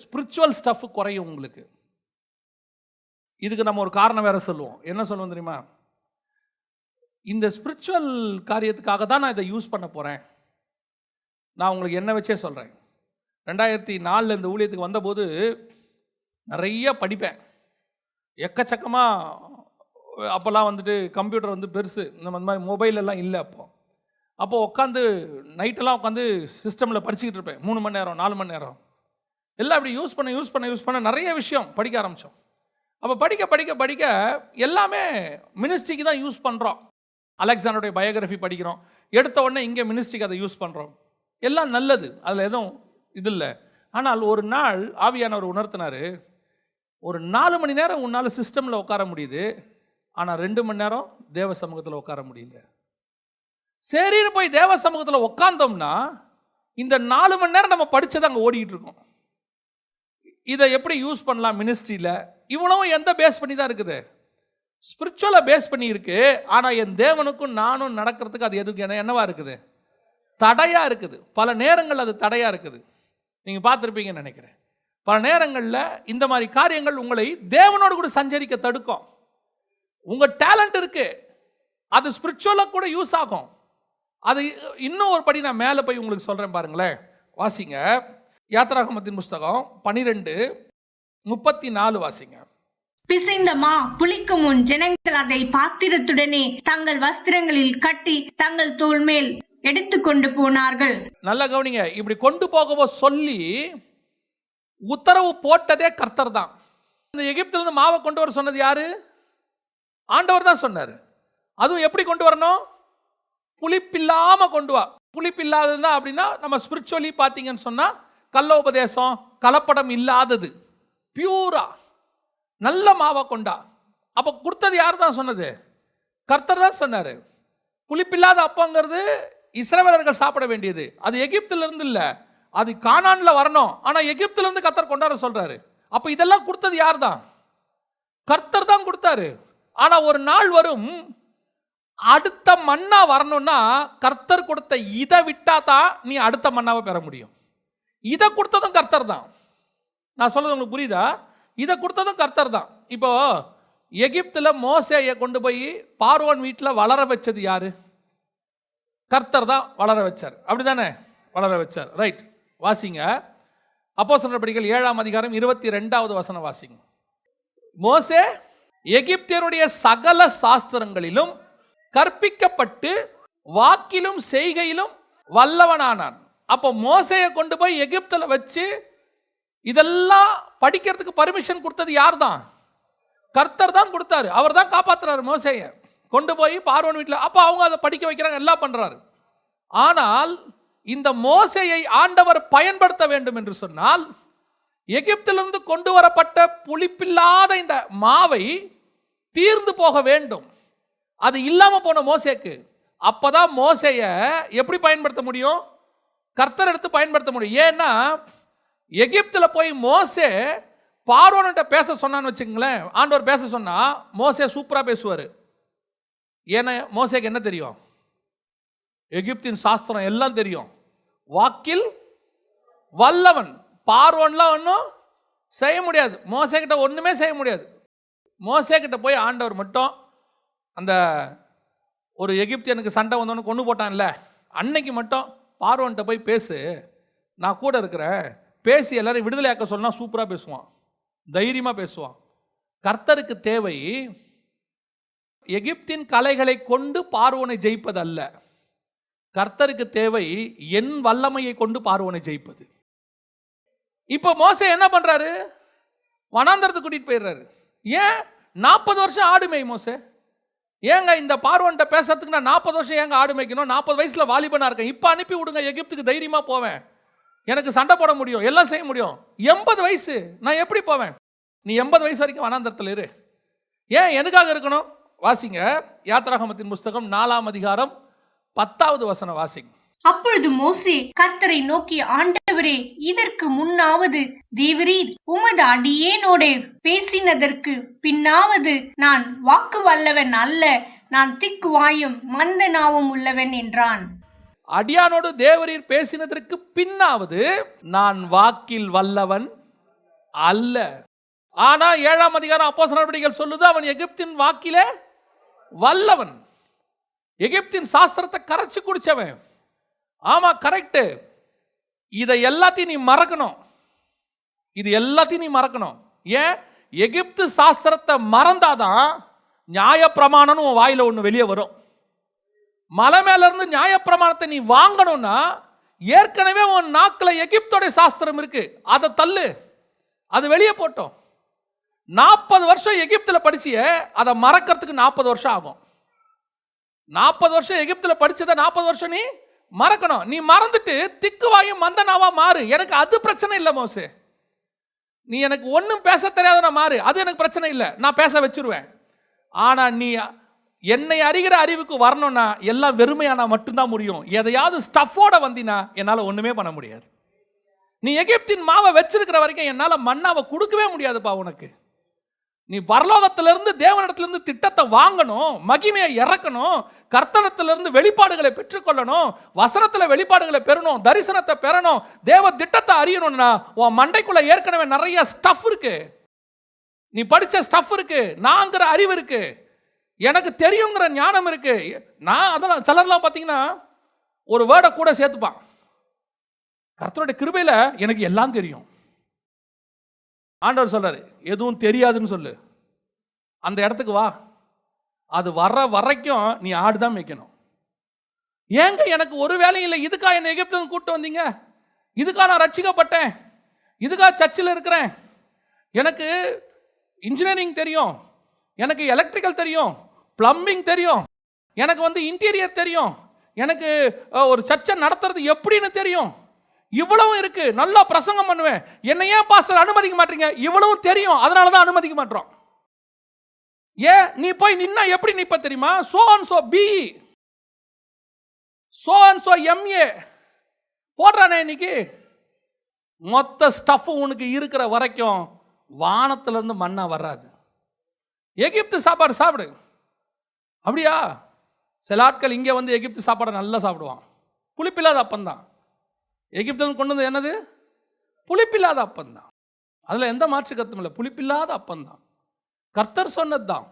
ஸ்பிரிச்சுவல் ஸ்டஃப் குறையும் உங்களுக்கு. இதுக்கு நம்ம ஒரு காரணம் வேற சொல்லுவோம். என்ன சொல்லுவோம் தெரியுமா, இந்த ஸ்பிரிச்சுவல் காரியத்துக்காக தான் நான் இதை யூஸ் பண்ண போகிறேன். நான் உங்களுக்கு என்ன வச்சே சொல்கிறேன். 2004 இந்த ஊழியத்துக்கு வந்தபோது நிறைய படிப்பேன், எக்கச்சக்கமாக. அப்போல்லாம் கம்ப்யூட்டர் பெருசு, நம்ம இந்த மாதிரி மொபைல் எல்லாம் இல்லை. அப்போ உட்காந்து நைட்டெல்லாம் உட்காந்து சிஸ்டமில் படிச்சுக்கிட்டு இருப்பேன். 3 மணி நேரம் 4 மணி நேரம் எல்லாம் அப்படி யூஸ் பண்ண நிறைய விஷயம் படிக்க ஆரம்பித்தோம். அப்போ படிக்க எல்லாமே மினிஸ்ட்ரிக்கு தான் யூஸ் பண்ணுறோம். அலெக்சாண்டருடைய பயோகிராஃபி படிக்கிறோம், எடுத்த உடனே இங்கே மினிஸ்ட்ரிக்கு அதை யூஸ் பண்ணுறோம். எல்லாம் நல்லது, அதில் எதுவும் இது இல்லை. ஆனால் ஒரு நாள் ஆவியானவர் உணர்த்தினார், ஒரு 4 மணி நேரம் உன்னால் சிஸ்டமில் உட்கார முடியுது, ஆனால் 2 மணி நேரம் தேவ சமூகத்தில் உட்கார முடியல. சரின்னு போய் தேவ சமூகத்தில் உட்காந்தோம்னா இந்த 4 மணி நேரம் நம்ம படித்தது அங்கே ஓடிக்கிட்டு இருக்கோம். இதை எப்படி யூஸ் பண்ணலாம் மினிஸ்ட்ரியில்? இவ்வளவும் எந்த பேஸ் பண்ணி தான் இருக்குது? ஸ்பிரிச்சுவலை பேஸ் பண்ணி இருக்கு. ஆனால் என் தேவனுக்கும் நானும் நடக்கிறதுக்கு அது எதுக்கு என்னவா இருக்குது? தடையாக இருக்குது. பல நேரங்கள் அது தடையாக இருக்குது. நீங்கள் பார்த்துருப்பீங்கன்னு நினைக்கிறேன். பல நேரங்களில் இந்த மாதிரி காரியங்கள் உங்களை தேவனோடு கூட சஞ்சரிக்க தடுக்கும். உங்கள் டேலண்ட் இருக்கு, அது ஸ்பிரிச்சுவலாக கூட யூஸ் ஆகும். அது இன்னும் ஒரு படி நான் மேலே போய் உங்களுக்கு சொல்கிறேன் பாருங்களேன். வாசிங்க யாத்திராகமத்தின் புஸ்தகம் 12:34 வாசிங்க. பிசைந்த மா புளிக்கும் முன் ஜனங்கள் அதை பாத்திரத்துடனே தங்கள் வஸ்திரங்களில் கட்டி தங்கள் தோள் மேல் எடுத்துக்கொண்டு போனார்கள். நல்லா கவனிங்க. இப்படி கொண்டு போகவோ சொல்லி உத்தரவு போட்டதே கர்த்தர் தான். இந்த எகிப்திலிருந்து மாவை கொண்டு வர சொன்னது யாரு? ஆண்டவர் தான் சொன்னார். அதுவும் எப்படி கொண்டு வரணும்? புளிப்பில்லாம கொண்டு வா. புளிப்பில்லாததுன்னா அப்படின்னா நம்ம ஸ்பிரிச்சுவலி பார்த்தீங்கன்னு சொன்னா கள்ளோபதேசம், கலப்படம் இல்லாதது, பியூரா நல்ல மாவை கொண்டா. அப்போ கொடுத்தது யார் தான் சொன்னது? கர்த்தர் தான் சொன்னார். புளிப்பில்லாத அப்பங்கிறது இஸ்ரவேலர்கள் சாப்பிட வேண்டியது. அது எகிப்திலிருந்து இல்லை, அது கானானில் வரணும். ஆனால் எகிப்திலிருந்து கர்த்தர் கொண்டாட சொல்றாரு. அப்போ இதெல்லாம் கொடுத்தது யார் தான்? கர்த்தர் தான் கொடுத்தாரு. ஆனால் ஒரு நாள் வரும், அடுத்த மன்னா வரணும்னா கர்த்தர் கொடுத்த இதை விட்டா தான் நீ அடுத்த மன்னாவை பெற முடியும். இதை கொடுத்ததும் கர்த்தர் தான். நான் சொல்றது உங்களுக்கு புரியுதா? இதை கொடுத்ததும் கர்த்தர் தான். இப்போ எகிப்தில் மோசேயை கொண்டு போய் பார்வோன் வீட்டில் வளர வச்சது யாரு? கர்த்தர் தான் வளர வச்சார். அப்படிதானே? வளர வச்சார். ரைட். வாசிங்க அப்போஸ்தலர் நடபடிகள் 7:22 வசனம் வாசிங்க. மோசே எகிப்தியருடைய சகல சாஸ்திரங்களிலும் கற்பிக்கப்பட்டு வாக்கிலும் செய்கையிலும் வல்லவனானான். அப்போ மோசேயை கொண்டு போய் எகிப்தில் வச்சு இதெல்லாம் படிக்கிறதுக்கு பர்மிஷன் கொடுத்தது யார் தான்? கர்த்தர் தான் கொடுத்தாரு. அவர் தான் காப்பாற்றுறாரு மோசேயை கொண்டு போய் பார்வோன் வீட்டில். அப்போ அவங்க அதை படிக்க வைக்கிறாங்க, எல்லாம் பண்றாரு. ஆனால் இந்த மோசேயை ஆண்டவர் பயன்படுத்த வேண்டும் என்று சொன்னால் எகிப்திலிருந்து கொண்டு வரப்பட்ட புளிப்பில்லாத இந்த மாவை தீர்ந்து போக வேண்டும். அது இல்லாம போன மோசேக்கு அப்பதான் மோசேயை எப்படி பயன்படுத்த முடியும்? கர்த்தர் எடுத்து பயன்படுத்த முடியும். ஏன்னா எகிப்தில் போய் மோசே பார்வோன்கிட்ட பேச சொன்னான்னு வச்சுங்களேன், ஆண்டவர் பேச சொன்னா மோசே சூப்பரா பேசுவார். ஏன்னா மோசேக்கு என்ன தெரியும்? எகிப்தின் சாஸ்திரம் எல்லாம் தெரியும். வாக்கில் வல்லவன். பார்வோன்லாம் ஒன்றும் செய்ய முடியாது. மோசே கிட்ட ஒன்றுமே செய்ய முடியாது. மோசே கிட்ட போய் ஆண்டவர் மட்டும் அந்த ஒரு எகிப்தியனுக்கு சண்டை வந்தோன்னு கொண்டு போட்டான்ல, அன்னைக்கு மட்டும் பார்வோன்கிட்ட போய் பேசு, நான் கூட இருக்கிறேன், பேசி எல்லாரும் விடுதலையாக்க சொன்னா சூப்பராக பேசுவான், தைரியமாக பேசுவான். கர்த்தருக்கு தேவை எகிப்தின் கலைகளை கொண்டு பார்வோனை ஜெயிப்பது அல்ல. கர்த்தருக்கு தேவை என் வல்லமையை கொண்டு பார்வோனை ஜெயிப்பது. இப்போ மோசே என்ன பண்றாரு? வனாந்தரத்துக்கு கூட்டிட்டு போயிடுறாரு. ஏன்? 40 வருஷம் ஆடு மேய் மோசே. ஏங்க இந்த பார்வோன்ட்ட பேசுறதுக்கு நான் 40 வருஷம் ஏங்க ஆடு மேய்க்கணும்? 40 வயசுல வாலிபனா இருக்கேன், இப்போ அனுப்பி விடுங்க, எகிப்துக்கு தைரியமா போவேன், எனக்கு சண்டை போட முடியும், எல்லாம் செய்ய முடியும். 80 வயசு நான் எப்படி போவேன்? நீ 80 வயசு வரைக்கும் வனாந்தரத்தில் இரு. ஏன்? எதுக்காக இருக்கணும்? வாசிங்க யாத்திராகமத்தின் புஸ்தகம் 4:10 வசனம் வாசிங்க. அப்பொழுது மோசே கர்த்தரை நோக்கி, ஆண்டவரே, இதற்கு முன்னாவது தேவரீர் உமது அடியேனோடே பேசினதற்கு பின்னாவது நான் வாக்கு வல்லவன் அல்ல, நான் திக்கு வாயும் மந்த நாவும் உள்ளவன் என்றான். அடியானோடு தேவரீர் பேசினதற்கு பின்னாவது நான் வாக்கில் வல்லவன் அல்ல. ஆனா 7ஆம் அதிகாரம் அப்போஸ்தலர் நடபடிகள் சொல்லுது, அவன் எகிப்தின் வாக்கிலே வல்லவன், எகிப்தின் சாஸ்திரத்தை கரைச்சு குடிச்சவன். ஆமா, கரெக்ட். இதை எல்லாத்தையும் நீ மறக்கணும். இது எல்லாத்தையும் நீ மறக்கணும். ஏன்? எகிப்து சாஸ்திரத்தை மறந்தாதான் நியாயப்பிரமாணம் உன் வாயில ஒன்று வெளியே வரும். மலை மேல இருந்து நியாயப்பிரமாணத்தை நீ வாங்கணும்னா ஏற்கனவே உன் நாக்கில் எகிப்தோடைய சாஸ்திரம் இருக்கு, அதை தள்ளு, அது வெளியே போட்டோம். 40 வருஷம் எகிப்தில் படிச்சிய அதை மறக்கிறதுக்கு 40 வருஷம் ஆகும். 40 வருஷம் எகிப்தில் படிச்சதை 40 வருஷம் நீ மறக்கணும். நீ மறந்துட்டு திக்குவாயும் மந்தனாவா மாறு. எனக்கு அது பிரச்சனை இல்லை மோசே. நீ எனக்கு ஒன்றும் பேச தெரியாத மாறு, அது எனக்கு பிரச்சனை இல்லை, நான் பேச வச்சிருவேன். ஆனால் நீ என்னை அறிகிற அறிவுக்கு வரணும்னா எல்லாம் வெறுமையானா மட்டும்தான் முடியும். எதையாவது ஸ்டஃபோட வந்தினா என்னால் ஒன்றுமே பண்ண முடியாது. நீ எகிப்தின் மாவை வச்சிருக்கிற வரைக்கும் என்னால் மன்னாவை கொடுக்கவே முடியாதுப்பா உனக்கு. நீ பரலோகத்திலிருந்து தேவனிடத்திலிருந்து திட்டத்தை வாங்கணும், மகிமையை இறக்கணும், கர்த்தனத்திலிருந்து வெளிப்பாடுகளை பெற்றுக்கொள்ளணும், வசனத்தில் வெளிப்பாடுகளை பெறணும், தரிசனத்தை பெறணும், தேவ திட்டத்தை அறியணும்னா உன் மண்டைக்குள்ள ஏற்கனவே நிறைய ஸ்டஃப் இருக்கு. நீ படித்த ஸ்டஃப் இருக்கு, நான்கிற அறிவு இருக்கு, எனக்கு தெரியுங்கிற ஞானம் இருக்கு. நான் அதெல்லாம் சிலர்லாம் பார்த்தீங்கன்னா ஒரு வேர்டை கூட சேர்த்துப்பான். கர்த்தருடைய கிருபையில எனக்கு எல்லாம் தெரியும். ஆண்டவர் சொல்றாரு எதுவும் தெரியாதுன்னு சொல்லு, அந்த இடத்துக்கு வா. அது வர்ற வரைக்கும் நீ ஆடுதான் மேய்க்கணும். ஏங்க எனக்கு ஒரு வேலையும் இல்லை, இதுக்கா என்னை எகிப்திலிருந்து கூப்பிட்டு வந்தீங்க, இதுக்கா நான் ரட்சிக்கப்பட்டேன், இதுக்கா சர்ச்சில் இருக்கிறேன், எனக்கு இன்ஜினியரிங் தெரியும், எனக்கு எலக்ட்ரிக்கல் தெரியும், பிளம்பிங் தெரியும், எனக்கு இன்டீரியர் தெரியும், எனக்கு ஒரு சர்ச்சை நடத்துறது எப்படின்னு தெரியும், இவ்வளவும் இருக்கு, நல்லா பிரசங்கம் பண்ணுவேன், என்னை ஏன் பாஸ்டர் அனுமதிக்க மாட்டீங்க? இவ்வளவும் தெரியும், அதனால தான் அனுமதிக்க மாட்டோம். ஏன் நீ போய் நின்னா எப்படி நிப்ப தெரியுமா? So and so B, so and so MA போடுறானே இன்னைக்கு. மொத்த ஸ்டஃப் உனக்கு இருக்கிற வரைக்கும் வானத்திலிருந்து மண்ணா வராது. எகிப்து சாப்பாடு சாப்பிடு. அப்படியா? சில ஆட்கள் இங்கே எகிப்து சாப்பாடை நல்லா சாப்பிடுவான். புளிப்பில்லாத அப்பந்தான். எகிப்து கொண்டு வந்து என்னது? புளிப்பில்லாத அப்பந்தான். அதில் எந்த மாற்று கருத்தும் இல்லை, புளிப்பில்லாத அப்பந்தான். கர்த்தர் சொன்னது தான்,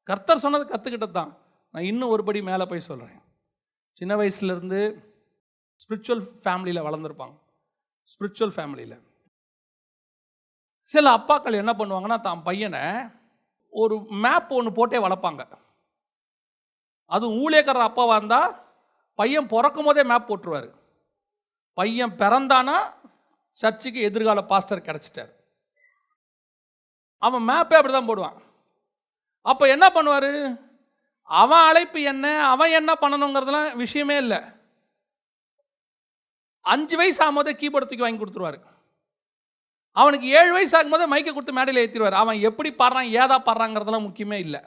கர்த்தர் சொன்னது கற்றுக்கிட்டது தான். நான் இன்னும் ஒருபடி மேலே போய் சொல்கிறேன். சின்ன வயசுலேருந்து ஸ்பிரிச்சுவல் ஃபேமிலியில் வளர்ந்துருப்பாங்க. ஸ்பிரிச்சுவல் ஃபேமிலியில் சில அப்பாக்கள் என்ன பண்ணுவாங்கன்னா, தான் பையனை ஒரு மேப் ஒன்று போட்டே வளர்ப்பாங்க. அதுவும் ஊழியக்காரர் அப்பாவாக இருந்தால் பையன் பிறக்கும் போதே மேப் போட்டுருவார். பையன் பிறந்தானா சர்ச்சுக்கு எதிர்கால பாஸ்டர் கிடச்சிட்டார். அவன் மேப்பே அப்படி தான் போடுவான். அப்போ என்ன பண்ணுவார்? அவன் அழைப்பு என்ன, அவன் என்ன பண்ணணுங்கிறதுலாம் விஷயமே இல்லை. 5 வயசு ஆகும்போதே கீபோர்டு தூக்கி வாங்கி கொடுத்துருவாரு. அவனுக்கு 7 வயசு ஆகும்போதே மைக்கை கொடுத்து மேடையில் ஏற்றிடுவார். அவன் எப்படி பாடுறான், ஏதா பாடுறாங்கிறதுலாம் முக்கியமே இல்லை.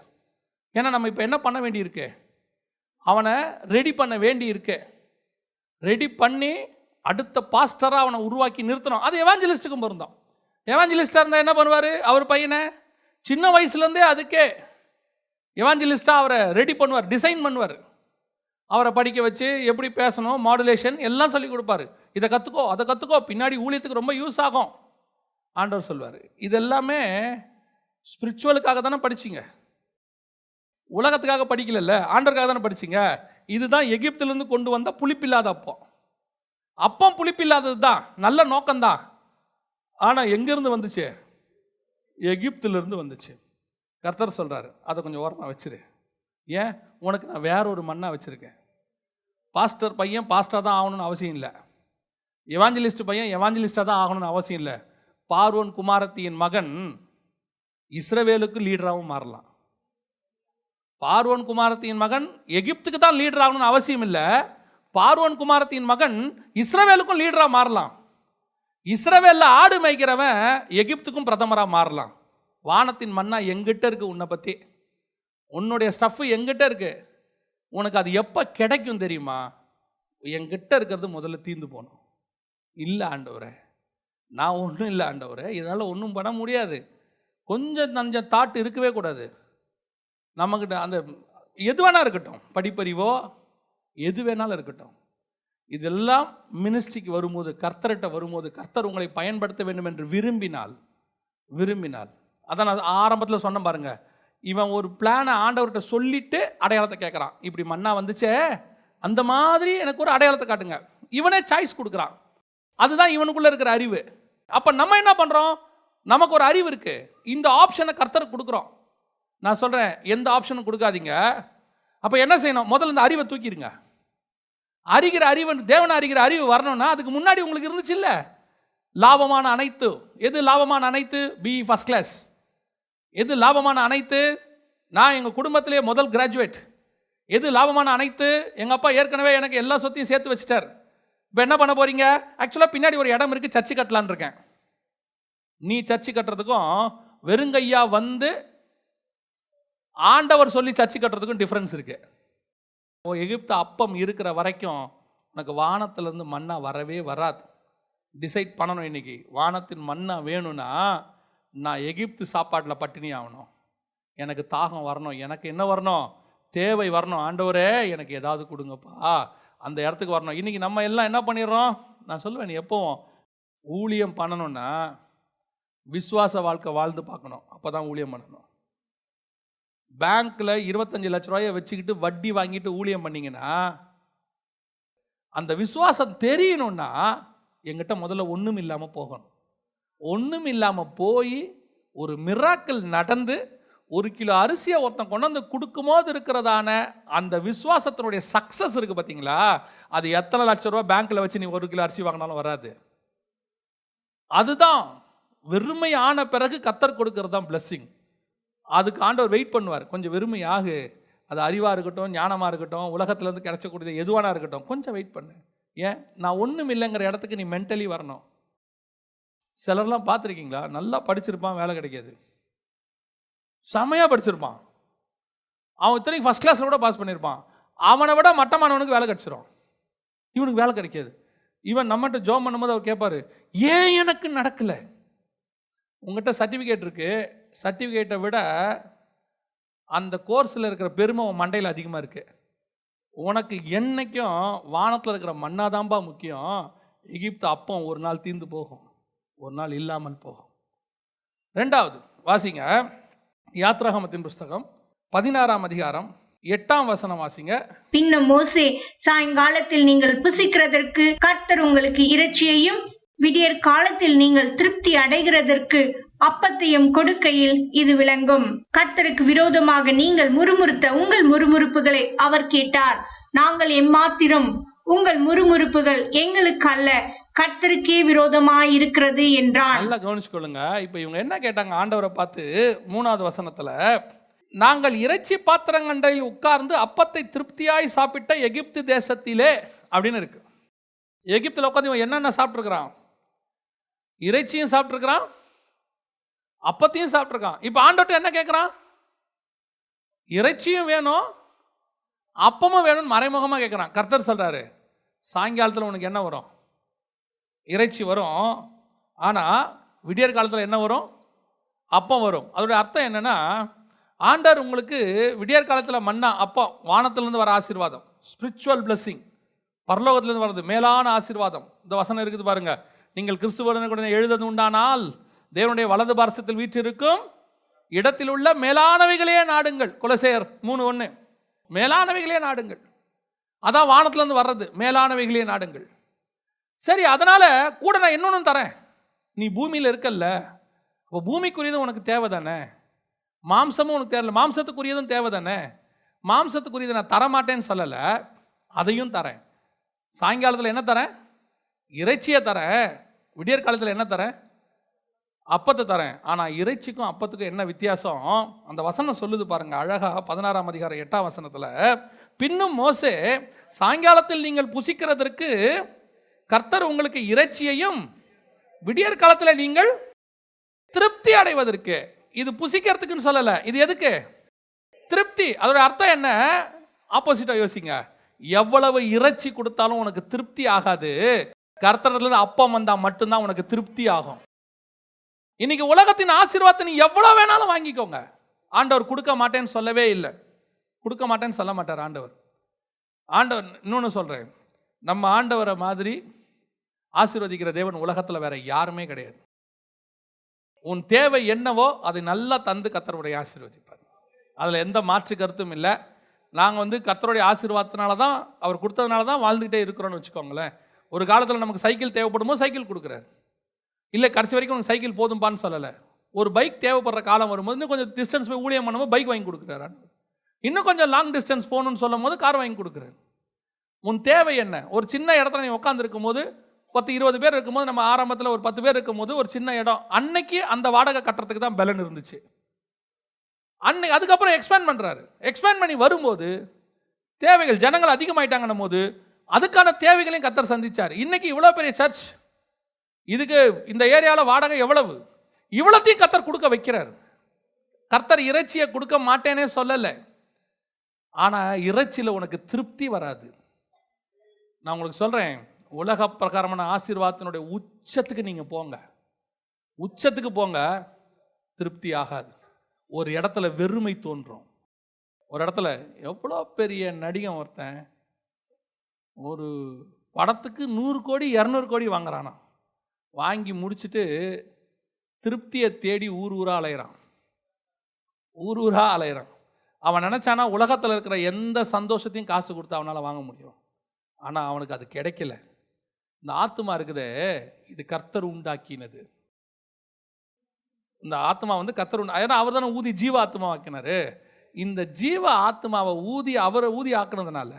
ஏன்னா நம்ம இப்போ என்ன பண்ண வேண்டியிருக்கு? அவனை ரெடி பண்ண வேண்டி இருக்கு. ரெடி பண்ணி அடுத்த பாஸ்டராக அவனை உருவாக்கி நிறுத்தணும். அது எவாஞ்சலிஸ்ட்டுக்கும் பொருந்தோம். எவாஞ்சலிஸ்டாக இருந்தால் என்ன பண்ணுவார்? அவர் பையனை சின்ன வயசுலேருந்தே அதுக்கே எவாஞ்சலிஸ்டாக அவரை ரெடி பண்ணுவார், டிசைன் பண்ணுவார். அவரை படிக்க வச்சு எப்படி பேசணும், மாடுலேஷன் எல்லாம் சொல்லி கொடுப்பாரு. இதை கற்றுக்கோ, அதை கற்றுக்கோ, பின்னாடி ஊழியத்துக்கு ரொம்ப யூஸ் ஆகும் ஆண்டவர் சொல்வார். இதெல்லாமே ஸ்பிரிச்சுவலுக்காக தானே படிச்சிங்க, உலகத்துக்காக படிக்கல, ஆண்டவருக்காக தானே படிச்சிங்க. இதுதான் எகிப்திலிருந்து கொண்டு வந்த புளிப்பில்லாத அப்பம் புளிப்பில்லாதது தான், நல்ல நோக்கம்தான். ஆனால் எங்கேருந்து வந்துச்சு? எகிப்திலிருந்து வந்துச்சு. கர்த்தர் சொல்கிறாரு அதை கொஞ்சம் ஓரமாக வச்சிரு. ஏன்? உனக்கு நான் வேற ஒரு மண்ணா வச்சுருக்கேன். பாஸ்டர் பையன் பாஸ்டர் தான் ஆகணும்னு அவசியம் இல்லை. எவாஞ்சலிஸ்ட் பையன் எவாஞ்சலிஸ்டாக தான் ஆகணும்னு அவசியம் இல்லை. பார்வோன் குமாரத்தியின் மகன் இஸ்ரவேலுக்கு லீடராகவும் மாறலாம். பார்வோன் குமாரத்தின் மகன் எகிப்துக்கு தான் லீடர் ஆகணும்னு அவசியம் இல்லை. பார்வோன் குமாரத்தின் மகன் இஸ்ரவேலுக்கும் லீடராக மாறலாம். இஸ்ரவேலில் ஆடு மேய்க்கிறவன் எகிப்துக்கும் பிரதமராக மாறலாம். வானத்தின் மண்ணா எங்கிட்ட இருக்கு, உன்னை பற்றி உன்னுடைய ஸ்டஃப்பு எங்கிட்ட இருக்கு. உனக்கு அது எப்போ கிடைக்கும் தெரியுமா? என்கிட்ட இருக்கிறது முதல்ல தீர்ந்து போகணும். இல்லை ஆண்டவரே, நான் ஒன்றும் இல்லை ஆண்டவரே, இதனால் ஒன்றும் பண்ண முடியாது. கொஞ்சம் நஞ்சம் தாட்டு இருக்கவே கூடாது நம்மக்கிட்ட. அந்த எது வேணா இருக்கட்டும், படிப்பறிவோ எது வேணாலும் இருக்கட்டும், இதெல்லாம் மினிஸ்ட்ரிக்கு வரும்போது, கர்த்தர்கிட்ட வரும்போது, கர்த்தர் உங்களை பயன்படுத்த வேண்டும் என்று விரும்பினால் அதான் நான் ஆரம்பத்தில் சொன்ன பாருங்க, இவன் ஒரு பிளானை ஆண்டவர்கிட்ட சொல்லிட்டு அடையாளத்தை கேட்குறான். இப்படி மண்ணா வந்துச்சே, அந்த மாதிரி எனக்கு ஒரு அடையாளத்தை காட்டுங்க. இவனே சாய்ஸ் கொடுக்குறான். அதுதான் இவனுக்குள்ளே இருக்கிற அறிவு. அப்போ நம்ம என்ன பண்ணுறோம்? நமக்கு ஒரு அறிவு இருக்குது, இந்த ஆப்ஷனை கர்த்தருக்கு கொடுக்குறோம். நான் சொல்கிறேன், எந்த ஆப்ஷனும் கொடுக்காதீங்க. அப்போ என்ன செய்யணும்? முதல்ல இந்த அறிவை தூக்கிடுங்க. அறிகிற அறிவு, தேவனை அறிகிற அறிவு வரணும்னா அதுக்கு முன்னாடி உங்களுக்கு இருந்துச்சு இல்லை, லாபமான அனைத்து. எது லாபமான அனைத்து? B first class. எது லாபமான அனைத்து? நான் எங்கள் குடும்பத்திலே முதல் கிராஜுவேட், எது லாபமான அனைத்து? எங்கள் அப்பா ஏற்கனவே எனக்கு எல்லா சொத்தையும் சேர்த்து வச்சிட்டார். இப்போ என்ன பண்ண போறீங்க? ஆக்சுவலாக பின்னாடி ஒரு இடம் இருக்குது, சர்ச்சு கட்டலான் இருக்கேன். நீ சர்ச்சு கட்டுறதுக்கும் வெறுங்கையா வந்து ஆண்டவர் சொல்லி சர்ச்சு கட்டுறதுக்கும் டிஃப்ரென்ஸ் இருக்கு. எகிப்து அப்பம் இருக்கிற வரைக்கும் உனக்கு வானத்திலேருந்து மண்ணா வரவே வராது. டிசைட் பண்ணணும் இன்னைக்கு. வானத்தின் மண்ணா வேணும்னா நான் எகிப்து சாப்பாட்டில் பட்டினி ஆகணும். எனக்கு தாகம் வரணும், எனக்கு என்ன வரணும்? தேவை வரணும். ஆண்டவரே எனக்கு ஏதாவது கொடுங்கப்பா, அந்த இடத்துக்கு வரணும். இன்றைக்கி நம்ம எல்லாம் என்ன பண்ணிடுறோம்? நான் சொல்லுவேன், நீ எப்போவும் ஊழியம் பண்ணணும்னா விசுவாச வாழ்க்கை வாழ்ந்து பார்க்கணும். அப்போ தான் ஊழியம் பண்ணணும். பேங்க்கில் 25 லட்ச ரூபாயை வச்சுக்கிட்டு வட்டி வாங்கிட்டு ஊழியம் பண்ணிங்கன்னா அந்த விசுவாசம் தெரியணும்னா எங்கிட்ட முதல்ல ஒன்றும் இல்லாமல் போகணும். ஒன்றும் இல்லாமல் போய் ஒரு மிராக்கிள் நடந்து 1 கிலோ அரிசியை ஒருத்தன் கொண்டு வந்து கொடுக்கும்போது இருக்கிறதான அந்த விசுவாசத்தினுடைய சக்ஸஸ் இருக்குது பார்த்தீங்களா? அது எத்தனை லட்ச ரூபா பேங்க்கில் வச்சு நீ 1 கிலோ அரிசி வாங்கினாலும் வராது. அதுதான் வெறுமையான பிறகு கர்த்தர் கொடுக்கறது தான் பிளெஸ்ஸிங். அதுக்கு ஆண்டவர் வெயிட் பண்ணுவார். கொஞ்சம் வெறுமையாகு, அது அறிவாக இருக்கட்டும், ஞானமாக இருக்கட்டும், உலகத்துலேருந்து கிடைச்சக்கூடியது எதுவானா இருக்கட்டும், கொஞ்சம் வெயிட் பண்ணு. ஏன்? நான் ஒன்றும் இல்லைங்கிற இடத்துக்கு நீ மென்டலி வரணும். சிலர்லாம் பார்த்துருக்கீங்களா? நல்லா படிச்சிருப்பான், வேலை கிடைக்காது. செமையாக படிச்சிருப்பான், அவன் இத்தனைக்கு ஃபஸ்ட் கிளாஸில் கூட பாஸ் பண்ணியிருப்பான். அவனை விட மட்டமானவனுக்கு வேலை கிடைச்சிரும், இவனுக்கு வேலை கிடைக்காது. இவன் நம்மகிட்ட ஜோம் பண்ணும்போது அவர் கேட்பார், ஏன் எனக்கு நடக்கலை? உங்கள்கிட்ட சர்டிஃபிகேட் இருக்குது, சர்டிஃபிகேட்டை விட அந்த கோர்ஸில் இருக்கிற பெருமை உன் மண்டையில் அதிகமாக இருக்குது. உனக்கு என்னைக்கும் வானத்தில் இருக்கிற மண்ணாதான்பா முக்கியம். எகிப்து அப்பம் ஒரு நாள் தீர்ந்து போகும், ஒரு நாள் இல்லாமல் போகும். 2வது வாசிங்க, யாத்ராகமத்தின் புஸ்தகம் 16ஆம் அதிகாரம் 8ஆம் வசனம் வாசிங்க. பின்னும் மோசே, சாயங்காலத்தில் நீங்கள் புசிக்கிறதற்கு கர்த்தர் உங்களுக்கு இறைச்சியையும் விடியற் காலத்தில் நீங்கள் திருப்தி அடைகிறதற்கு அப்பத்தையும் கொடுக்கையில் இது விளங்கும். கர்த்தருக்கு விரோதமாக நீங்கள் முறுமுறுத்த உங்கள் முறுமுறுப்புகளை அவர் கேட்டார். நாங்கள் எம்மாத்திரம்? உங்கள் முறுமுறுப்புகள் எங்களுக்கு அல்ல, கர்த்தருக்கே விரோதமாயிருக்கிறது என்றான். நல்லா கவனிச்சுக்கொள்ளுங்க. இப்போ இவங்க என்ன கேட்டாங்க ஆண்டவரை பார்த்து? 3வது வசனத்துல, நாங்கள் இறைச்சி பாத்திரங்கண்டையில் உட்கார்ந்து அப்பத்தை திருப்தியாய் சாப்பிட்ட எகிப்து தேசத்திலே அப்படின்னு இருக்கு. எகிப்தில் உட்காந்து இவன் என்னென்ன சாப்பிட்ருக்கிறான்? இறைச்சியும் சாப்பிட்ருக்கிறான், அப்பத்தையும் சாப்பிட்ருக்கான். இப்போ ஆண்டவர்கிட்ட என்ன கேட்குறான்? இறைச்சியும் வேணும், அப்பமும் வேணும்னு மறைமுகமாக கேட்குறான். கர்த்தர் சொல்கிறாரு, சாயங்காலத்தில் உனக்கு என்ன வரும்? இறைச்சி வரும். ஆனால் விடியற் காலத்தில் என்ன வரும்? அப்பம் வரும். அதோடைய அர்த்தம் என்னென்னா, ஆண்டவர் உங்களுக்கு விடியற் காலத்தில் மன்னா அப்பம், வானத்திலேருந்து வர ஆசீர்வாதம், ஸ்பிரிச்சுவல் பிளெஸ்ஸிங், பரலோகத்திலேருந்து வர்றது மேலான ஆசீர்வாதம். இந்த வசனம் இருக்குது பாருங்க, நீங்கள் கிறிஸ்துவனுடன் எழுதது உண்டானால் தேவனுடைய வலது பாரசத்தில் வீற்றிருக்கும் இடத்தில் உள்ள மேலானவைகளே நாடுங்கள். கொலோசையர் 3:1. மேலானவைகளே நாடுங்கள். அதான் வானத்திலேருந்து வர்றது, மேலானவைகளே நாடுங்கள். சரி, அதனால கூட நான் இன்னொன்று தரேன். நீ பூமியில் இருக்கல்ல, அப்போ பூமிக்குரியதும் உனக்கு தேவை தானே, மாம்சமும் உனக்கு தேவையில்ல, மாம்சத்துக்குரியதும் தேவை தானே. மாம்சத்துக்குரியதை நான் தரமாட்டேன்னு சொல்லலை, அதையும் தரேன். சாயங்காலத்தில் என்ன தரேன்? இறைச்சியை தரேன். விடியற் காலத்தில் என்ன தரேன்? அப்பத்தை தரேன். ஆனால் இறைச்சிக்கும் அப்பத்துக்கும் என்ன வித்தியாசம்? அந்த வசனம் சொல்லுது பாருங்க அழகா. 16ஆம் அதிகாரம் 8ஆம் வசனத்தில், பின்னும் மோசே, சாயங்காலத்தில் நீங்கள் புசிக்கிறதற்கு கர்த்தர் உங்களுக்கு இறைச்சியையும் விடியற் காலத்தில் நீங்கள் திருப்தி அடைவதற்கு. இது புசிக்கிறதுக்குன்னு சொல்லலை, இது எதுக்கு? திருப்தி. அதோட அர்த்தம் என்ன? ஆப்போசிட்டா யோசிங்க. எவ்வளவு இறைச்சி கொடுத்தாலும் உனக்கு திருப்தி ஆகாது, கர்த்தரிலிருந்து அப்பம் வந்தா மட்டும்தான் உனக்கு திருப்தி ஆகும். இன்னைக்கு உலகத்தின் ஆசீர்வாதத்தை நீ எவ்வளவு வேணாலும் வாங்கிக்கோங்க, ஆண்டவர் கொடுக்க மாட்டேன்னு சொல்லவே இல்லை. கொடுக்க மாட்டேன்னு சொல்ல மாட்டார் ஆண்டவர். ஆண்டவர் இன்னொன்று சொல்றேன், நம்ம ஆண்டவரை மாதிரி ஆசீர்வதிக்கிற தேவன் உலகத்தில் வேற யாருமே கிடையாது. உன் தேவை என்னவோ அதை நல்லா தந்து கர்த்தருடைய ஆசீர்வதிப்பார். அதில் எந்த மாற்று கருத்தும் இல்லை. நாங்கள் கர்த்தருடைய ஆசீர்வாதத்தினால தான், அவர் கொடுத்ததுனால தான் வாழ்ந்துகிட்டே இருக்கிறோன்னு வச்சுக்கோங்களேன். ஒரு காலத்தில் நமக்கு சைக்கிள் தேவைப்படும் போது சைக்கிள் கொடுக்குறாரு, இல்லை கடைசி வரைக்கும் உனக்கு சைக்கிள் போதும்பான்னு சொல்லலை. ஒரு பைக் தேவைப்படுற காலம் வரும்போது இன்னும் கொஞ்சம் டிஸ்டன்ஸ் போய் ஊழியம் பண்ணும்போது பைக் வாங்கி கொடுக்குறாரு. இன்னும் கொஞ்சம் லாங் டிஸ்டன்ஸ் போகணும்னு சொல்லும் போது கார் வாங்கி கொடுக்குறாரு. உன் தேவை என்ன? ஒரு சின்ன இடத்துல நீ உட்காந்துருக்கும் போது 10-20 பேர் இருக்கும்போது, நம்ம ஆரம்பத்தில் ஒரு 10 பேர் இருக்கும்போது ஒரு சின்ன இடம், அன்னைக்கு அந்த வாடகை கட்டுறதுக்கு தான் பலன் இருந்துச்சு. அன்னைக்கு அதுக்கப்புறம் எக்ஸ்பேண்ட் பண்ணுறாரு. எக்ஸ்பேண்ட் பண்ணி வரும்போது தேவைகள், ஜனங்கள் அதிகமாயிட்டாங்கன்னும் போது அதுக்கான தேவைகளையும் கர்த்தர் சந்திச்சார். இன்னைக்கு இவ்வளோ பெரிய சர்ச், இதுக்கு இந்த ஏரியாவில் வாடகை எவ்வளவு, இவ்வளோத்தையும் கர்த்தர் கொடுக்க வைக்கிறார். கர்த்தர் இறைச்சியை கொடுக்க மாட்டேனே சொல்லலை, ஆனால் இறைச்சியில் உனக்கு திருப்தி வராது. நான் உங்களுக்கு சொல்கிறேன், உலக பிரகாரமான ஆசீர்வாதத்தினுடைய உச்சத்துக்கு நீங்கள் போங்க, உச்சத்துக்கு போங்க, திருப்தி ஆகாது. ஒரு இடத்துல வெறுமை தோன்றும். ஒரு இடத்துல எவ்வளோ பெரிய நடிகன் ஒருத்தன் ஒரு படத்துக்கு 100 கோடி 200 கோடி வாங்குறானா, வாங்கி முடிச்சுட்டு திருப்தியை தேடி ஊர் ஊராக அலையிறான், ஊர் ஊராக அலையிறான். அவன் நினச்சானா உலகத்தில் இருக்கிற எந்த சந்தோஷத்தையும் காசு கொடுத்து அவனால் வாங்க முடியும். ஆனால் அவனுக்கு அது கிடைக்கல. இந்த ஆத்மா இருக்குதே, இது கர்த்தர் உண்டாக்கினது. இந்த ஆத்மா வந்து கர்த்தர் ஏன்னா அவர் தானே ஊதி ஜீவ ஆத்மா ஆக்கினாரு. இந்த ஜீவ ஆத்மாவை அவரை ஊதி ஆக்குனதுனால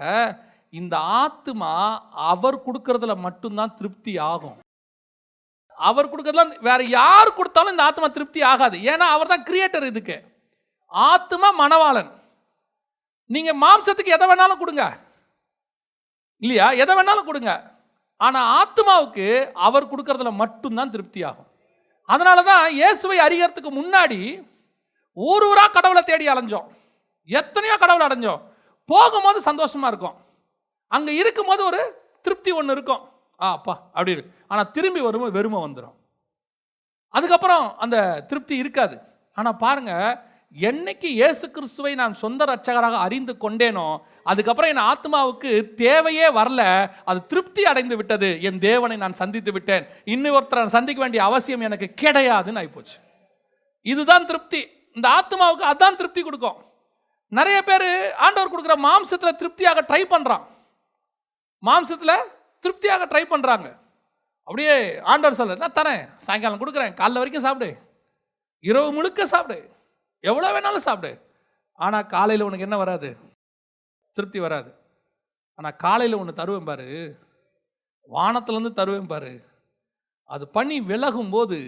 இந்த ஆத்மா அவர் கொடுக்கறதுல மட்டும்தான் திருப்தி ஆகும். அவர் கொடுக்கறதுல வேற யார் கொடுத்தாலும் இந்த ஆத்மா திருப்தி ஆகாது. ஏன்னா அவர் தான் கிரியேட்டர். இதுக்கு ஆத்மா மணவாளன். நீங்க மாம்சத்துக்கு எதை வேணாலும் கொடுங்க இல்லையா, எதை வேணாலும் கொடுங்க, ஆனா ஆத்மாவுக்கு அவர் கொடுக்கறதுல மட்டும்தான் திருப்தி ஆகும். அதனால தான் இயேசுவை அறியறதுக்கு முன்னாடி ஊர் ஊரா கடவுளை தேடி அலைஞ்சோம், எத்தனையோ கடவுளை அடைஞ்சோம். போகும்போது சந்தோஷமா இருக்கும், அங்க இருக்கும்போது ஒரு திருப்தி ஒன்று இருக்கும், அப்பா அப்படி இருக்கு. ஆனால் திரும்பி வரும்போது வெறுமை வந்துடும், அதுக்கப்புறம் அந்த திருப்தி இருக்காது. ஆனால் பாருங்க, என்னைக்கு இயேசு கிறிஸ்துவை நான் சொந்த ரட்சகராக அறிந்து கொண்டேனோ அதுக்கப்புறம் என் ஆத்மாவுக்கு தேவையே வரல, அது திருப்தி அடைந்து விட்டது. என் தேவனை நான் சந்தித்து விட்டேன், இன்னொருத்தரை சந்திக்க வேண்டிய அவசியம் எனக்கு கிடையாதுன்னு ஆயிப்போச்சு. இதுதான் திருப்தி. இந்த ஆத்மாவுக்கு அதான் திருப்தி கொடுக்கும். நிறைய பேர் ஆண்டவர் கொடுக்குற மாம்சத்தில் திருப்தியாக ட்ரை பண்ணுறான், மாம்சத்தில் திருப்தியாக ட்ரை பண்ணுறாங்க. அப்படியே ஆண்டவர் சொல்ல, நான் தரேன், சாயங்காலம் கொடுக்குறேன், காலைல வரைக்கும் சாப்பிடு, இரவு முழுக்க சாப்பிடு, எவ்வளோ வேணாலும் சாப்பிடு. ஆனால் காலையில் உனக்கு என்ன வராது, திருப்தி வராது. ஆனால் காலையில் ஒன்று தருவேன் பாரு, வானத்துலேருந்து தருவேன் பாரு, அது பனி விலகும் போது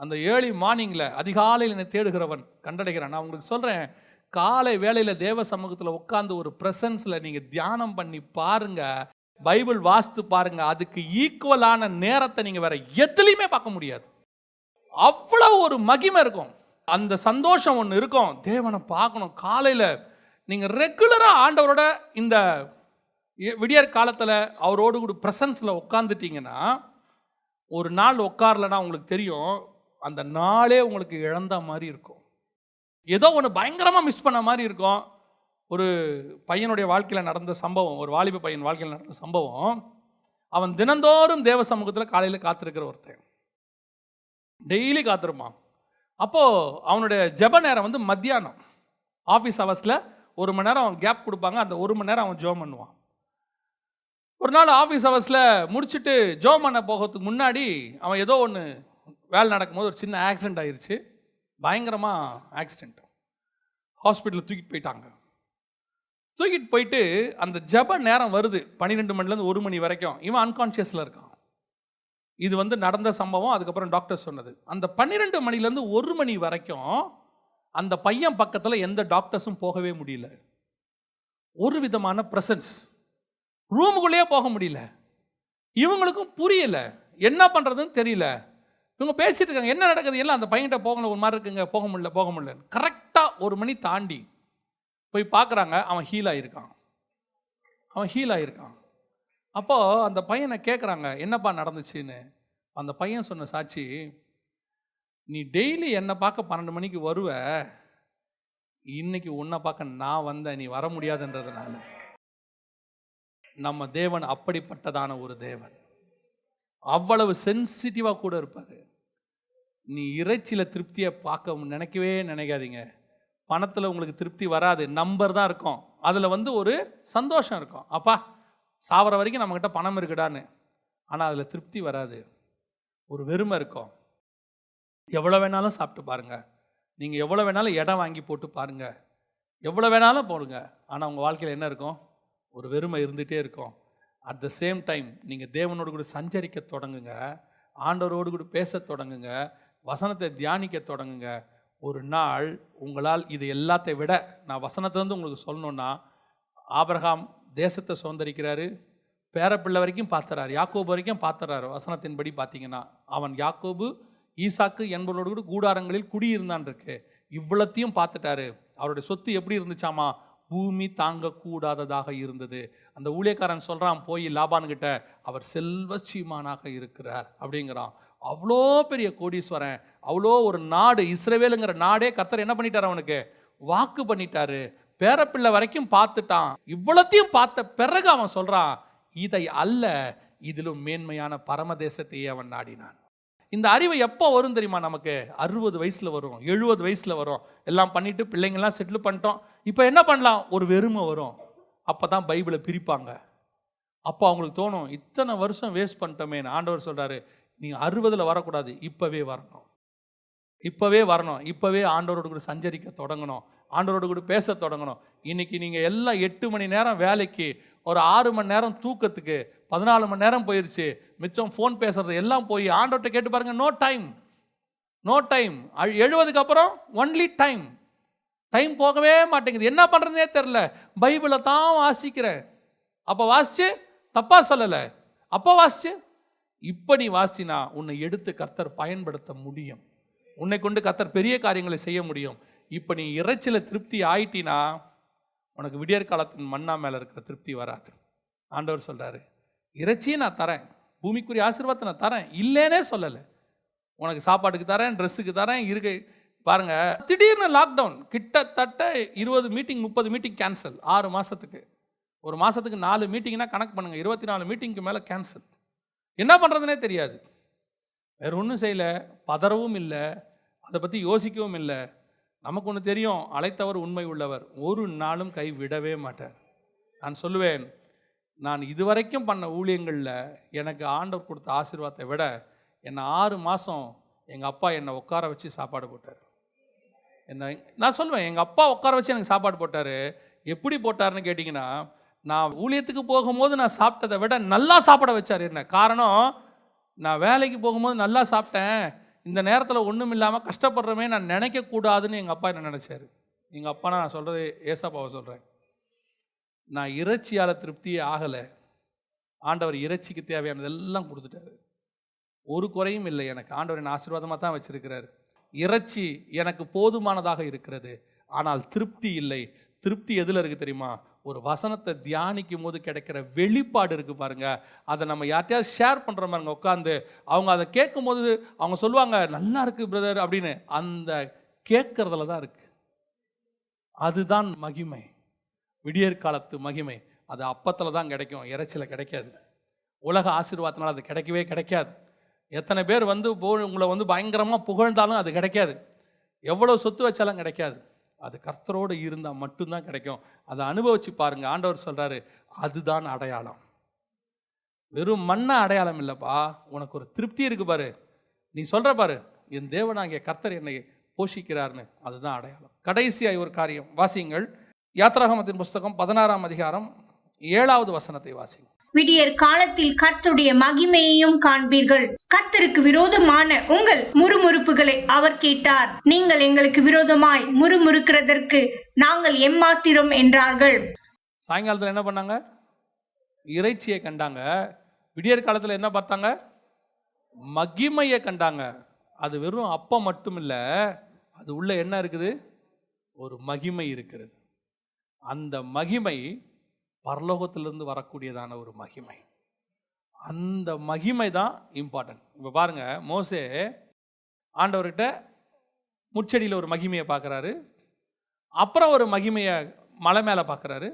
அந்த ஏர்லி மார்னிங்கில் அதிகாலையில் என்னை தேடுகிறவன் கண்டடைகிறான். நான் உங்களுக்கு சொல்கிறேன், காலை வேளையில் தேவ சமூகத்தில் உட்காந்து ஒரு ப்ரெசன்ஸில் நீங்கள் தியானம் பண்ணி பாருங்க, பைபிள் வாசித்து பாருங்க, அதுக்கு ஈக்குவலான நேரத்தை நீங்கள் வேற எதுலையுமே பார்க்க முடியாது. அவ்வளோ ஒரு மகிமை இருக்கும், அந்த சந்தோஷம் ஒன்று இருக்கும். தேவனை பார்க்கணும். காலையில் நீங்கள் ரெகுலராக ஆண்டவரோட இந்த விடியற் காலத்தில் அவரோடு கூட ப்ரெசன்ஸில் உட்காந்துட்டீங்கன்னா, ஒரு நாள் உட்காரலன்னா உங்களுக்கு தெரியும், அந்த நாளே உங்களுக்கு இழந்த மாதிரி இருக்கும், ஏதோ ஒன்று பயங்கரமாக மிஸ் பண்ண மாதிரி இருக்கும். ஒரு பையனுடைய வாழ்க்கையில் நடந்த சம்பவம், ஒரு வாலிப பையன் வாழ்க்கையில் நடந்த சம்பவம். அவன் தினந்தோறும் தேவ சமூகத்தில் காலையில் காத்திருக்கிற ஒருத்தன், டெய்லி காத்திருப்பான். அப்போது அவனுடைய ஜெப நேரம் வந்து மத்தியானம், ஆஃபீஸ் ஹவர்ஸில் 1 மணி நேரம் அவன் கேப் கொடுப்பாங்க, அந்த 1 மணி நேரம் அவன் ஜெபம் பண்ணுவான். ஒரு நாள் ஆஃபீஸ் ஹவர்ஸில் முடிச்சுட்டு ஜெபம் பண்ண போகிறதுக்கு முன்னாடி அவன் ஏதோ ஒன்று வேலை நடக்கும்போது ஒரு சின்ன ஆக்சிடெண்ட் ஆயிடுச்சு, பயங்கரமாக ஆக்சிடெண்ட். ஹாஸ்பிட்டலில் தூக்கிட்டு போயிட்டாங்க. தூக்கிட்டு போயிட்டு அந்த ஜெப நேரம் வருது, 12 மணிலேருந்து 1 மணி வரைக்கும் இவன் அன்கான்ஷியஸில் இருக்கான். இது வந்து நடந்த சம்பவம், அதுக்கப்புறம் டாக்டர் சொன்னது. அந்த 12 மணிலேருந்து 1 மணி வரைக்கும் அந்த பையன் பக்கத்தில் எந்த டாக்டர்ஸும் போகவே முடியல. ஒரு விதமான ப்ரெசன்ஸ், ரூமுக்குள்ளேயே போக முடியல. இவங்களுக்கும் புரியல, என்ன பண்ணுறதுன்னு தெரியல. இவங்க பேசிட்டு இருக்காங்க, என்ன நடக்குது, எல்லாம் அந்த பையன்கிட்ட போகல, ஒரு மாதிரி இருக்குங்க, போக முடியல. கரெக்டாக 1 மணி தாண்டி போய் பார்க்குறாங்க, அவன் ஹீல் ஆகியிருக்கான். அப்போது அந்த பையனை கேட்குறாங்க, என்னப்பா நடந்துச்சுன்னு. அந்த பையன் சொன்ன சாட்சி, நீ டெய்லி என்னை பார்க்க 12 மணிக்கு வருவ, இன்னைக்கு உன்னை பார்க்க நான் வந்தேன், நீ வர முடியாதுன்றதுனால. நம்ம தேவன் அப்படிப்பட்டதான ஒரு தேவன், அவ்வளவு சென்சிட்டிவாக கூட இருப்பார். நீ இறைச்சியில் திருப்தியை பார்க்க நினைக்காதீங்க. பணத்தில் உங்களுக்கு திருப்தி வராது, நம்பர் தான் இருக்கும், அதில் வந்து ஒரு சந்தோஷம் இருக்கும், அப்பா சாவர வரைக்கும் நம்மக்கிட்ட பணம் இருக்குடான்னு. ஆனால் அதில் திருப்தி வராது, ஒரு வெறுமை இருக்கும். எவ்வளோ வேணாலும் சாப்பிட்டு பாருங்கள், நீங்கள் எவ்வளோ வேணாலும் இடம் வாங்கி போட்டு பாருங்கள், எவ்வளோ வேணாலும் போடுங்க, ஆனால் உங்கள் வாழ்க்கையில் என்ன இருக்கும், ஒரு வெறுமை இருந்துகிட்டே இருக்கும். அட் த சேம் டைம் நீங்கள் தேவனோடு கூட சஞ்சரிக்க தொடங்குங்க, ஆண்டவரோடு கூட பேச தொடங்குங்க, வசனத்தை தியானிக்க தொடங்குங்க. ஒரு நாள் உங்களால் இது எல்லாத்தை விட, நான் வசனத்திலேருந்து உங்களுக்கு சொல்லணுன்னா, ஆபிரகாம் தேசத்தை சுதந்திரிக்கிறாரு. பேரப்பிள்ளை வரைக்கும் பார்த்துறாரு, யாக்கோபு வரைக்கும் பார்த்துறாரு. வசனத்தின்படி பார்த்தீங்கன்னா அவன் யாக்கோபு ஈசாக்கு என்பவரோடு கூட கூடாரங்களில் குடியிருந்தான் இருக்கு. இவ்வளத்தையும் பார்த்துட்டாரு. அவருடைய சொத்து எப்படி இருந்துச்சாமா? பூமி தாங்கக்கூடாததாக இருந்தது. அந்த ஊழியக்காரன் சொல்கிறான் போய் லாபான்கிட்ட, அவர் செல்வச்சீமானாக இருக்கிறார் அப்படிங்கிறான். அவ்வளோ பெரிய கோடீஸ்வரன், அவ்வளோ ஒரு நாடு இஸ்ரவேலுங்கிற நாடே கர்த்தர் என்ன பண்ணிட்டார், அவனுக்கு வாக்கு பண்ணிட்டாரு. பேரப்பிள்ளை வரைக்கும் பார்த்துட்டான். இவ்வளத்தையும் பார்த்த பிறகு அவன் சொல்கிறான், இதை அல்ல, இதிலும் மேன்மையான பரமதேசத்தையே அவன் நாடினான். இந்த அறிவு எப்போ வரும் தெரியுமா? நமக்கு 60 வயசில் வரும், 70 வயசில் வரும். எல்லாம் பண்ணிட்டு பிள்ளைங்கள்லாம் செட்டில் பண்ணிட்டோம். இப்போ என்ன பண்ணலாம்? ஒரு வெறுமை வரும். அப்போ தான் பைபிளை பிரிப்பாங்க. அப்போ அவங்களுக்கு தோணும், இத்தனை வருஷம் வேஸ்ட் பண்ணிட்டோமேன்னு. ஆண்டவர் சொல்கிறாரு, நீங்கள் 60 வரக்கூடாது, இப்போவே வரணும், இப்போவே வரணும், இப்போவே ஆண்டவரோடு கூட சஞ்சரிக்க தொடங்கணும், ஆண்டவரோடு கூட பேச தொடங்கணும். இன்றைக்கி நீங்கள் எல்லாம் 8 மணி நேரம் வேலைக்கு, ஒரு 6 மணி நேரம் தூக்கத்துக்கு, 14 மணி நேரம் போயிடுச்சு, மிச்சம் ஃபோன் பேசுறது எல்லாம் போய் ஆண்டவர்கிட்ட கேட்டு பாருங்க. No time, no time. 70க்கு அப்புறம் ஒன்லி டைம். டைம் போகவே மாட்டேங்குது. என்ன பண்ணுறதுனே தெரில. பைபிளை தான் வாசிக்கிறேன். அப்போ வாசிச்சு தப்பாக சொல்லலை, அப்போ வாசிச்சு இப்போ நீ வாசினா உன்னை எடுத்து கர்த்தர் பயன்படுத்த முடியும். உன்னை கொண்டு கர்த்தர் பெரிய காரியங்களை செய்ய முடியும். இப்போ நீ இறைச்சியில் திருப்தி ஆயிட்டினா உனக்கு விடியற் காலத்தின் மன்னா மேலே இருக்கிற திருப்தி வராது. ஆண்டவர் சொல்கிறாரு, இறைச்சியை நான் தரேன், பூமிக்குரிய ஆசீர்வாதத்தை நான் தரேன், இல்லைன்னே சொல்லலை. உனக்கு சாப்பாட்டுக்கு தரேன், ட்ரெஸ்ஸுக்கு தரேன், இருக்கை பாருங்க. திடீர்னு லாக்டவுன், கிட்டத்தட்ட 20 மீட்டிங் 30 மீட்டிங் கேன்சல் 6 மாதத்துக்கு. ஒரு மாதத்துக்கு 4 மீட்டிங்னா கணக்கு பண்ணுங்க, 24 மீட்டிங்க்கு மேலே கேன்சல். என்ன பண்ணுறதுனே தெரியாது. வேறு ஒன்றும் செய்யலை, பதறவும் இல்லை, அதை பற்றி யோசிக்கவும் இல்லை. நமக்கு ஒன்று தெரியும், அழைத்தவர் உண்மை உள்ளவர், ஒரு நாளும் கை விடவே மாட்டார். நான் சொல்லுவேன், நான் இதுவரைக்கும் பண்ண ஊழியங்களில் எனக்கு ஆண்டவர் கொடுத்த ஆசீர்வாதத்தை விட என்னை 6 மாதம் எங்கள் அப்பா என்னை உட்கார வச்சு சாப்பாடு போட்டார். நான் சொல்லுவேன், எங்கள் அப்பா உட்கார வச்சு எனக்கு சாப்பாடு போட்டார். எப்படி போட்டார்னு கேட்டிங்கன்னா, நான் ஊழியத்துக்கு போகும்போது நான் சாப்பிட்டதை விட நல்லா சாப்பிட வச்சார். என்ன காரணம்? நான் வேலைக்கு போகும்போது நல்லா சாப்பிட்டேன், இந்த நேரத்தில் ஒன்றும் இல்லாமல் கஷ்டப்படுறமே நான் நினைக்கக்கூடாதுன்னு எங்கள் அப்பா என்ன நினச்சார். எங்கள் அப்பா, நான் சொல்கிறது ஏசப்பாவை சொல்கிறேன், நான் இறைச்சியால் திருப்தியே ஆகலை. ஆண்டவர் இறைச்சிக்கு தேவையானதெல்லாம் கொடுத்துட்டாரு, ஒரு குறையும் இல்லை எனக்கு. ஆண்டவரின் ஆசீர்வாதமாக தான் வச்சிருக்கிறார். இறைச்சி எனக்கு போதுமானதாக இருக்கிறது, ஆனால் திருப்தி இல்லை. திருப்தி எதில் இருக்குது தெரியுமா? ஒரு வசனத்தை தியானிக்கும் போது கிடைக்கிற வெளிப்பாடு இருக்குது பாருங்க. அதை நம்ம யார்ட்டையாவது ஷேர் பண்ணுற பாருங்க உட்காந்து. அவங்க அதை கேட்கும் போது அவங்க சொல்லுவாங்க, நல்லா இருக்குது பிரதர் அப்படின்னு. அந்த கேட்கறதுல தான் இருக்கு. அதுதான் மகிமை, விடியற் காலத்து மகிமை. அது அப்பத்தில் தான் கிடைக்கும், இறைச்சியில் கிடைக்காது. உலக ஆசீர்வாதத்தினால அது கிடைக்கவே கிடைக்காது. எத்தனை பேர் உங்களை பயங்கரமாக புகழ்ந்தாலும் அது கிடைக்காது. எவ்வளோ சொத்து வச்சாலும் கிடைக்காது. அது கர்த்தரோடு இருந்தால் மட்டும்தான் கிடைக்கும். அதை அனுபவிச்சு பாருங்க. ஆண்டவர் சொல்கிறாரு, அதுதான் அடையாளம். வெறும் மண்ண அடையாளம் இல்லைப்பா, உனக்கு ஒரு திருப்தி இருக்கு பாரு. நீ சொல்கிற பாரு, என் தேவனாகிய கர்த்தர் என்னை போஷிக்கிறார்னு, அதுதான் அடையாளம். கடைசியாய் ஒரு காரியம் வாசியுங்கள். யாத்ராகமத்தின் புஸ்தகம் 16ஆம் அதிகாரம் 7வது வசனத்தை வாசிங்க. விடியற் காலத்தில் கர்த்தருடைய மகிமையையும் காண்பீர்கள். கர்த்தருக்கு விரோதமான உங்கள் முறுமுறுப்புகளை அவர் கேட்டார். நீங்கள் எங்களுக்கு விரோதமாய் முறுமுறுக்கிறதற்கு நாங்கள் எம்மாத்திரம் என்றார்கள். சாயங்காலத்தில் என்ன பண்ணாங்க? இறைச்சியை கண்டாங்க. விடியற் காலத்தில் என்ன பார்த்தாங்க? மகிமையை கண்டாங்க. அது வெறும் அப்பம் மட்டும் இல்லை, அது உள்ள என்ன இருக்குது? ஒரு மகிமை இருக்கிறது. அந்த மகிமை பரலோகத்திலிருந்து வரக்கூடியதான ஒரு மகிமை. அந்த மகிமை தான் இம்பார்ட்டன்ட். இப்போ பாருங்க, மோசே ஆண்டவர்கிட்ட முச்செடியில் ஒரு மகிமையை பார்க்குறாரு, அப்புறம் ஒரு மகிமையை மலை மேலே பார்க்குறாரு,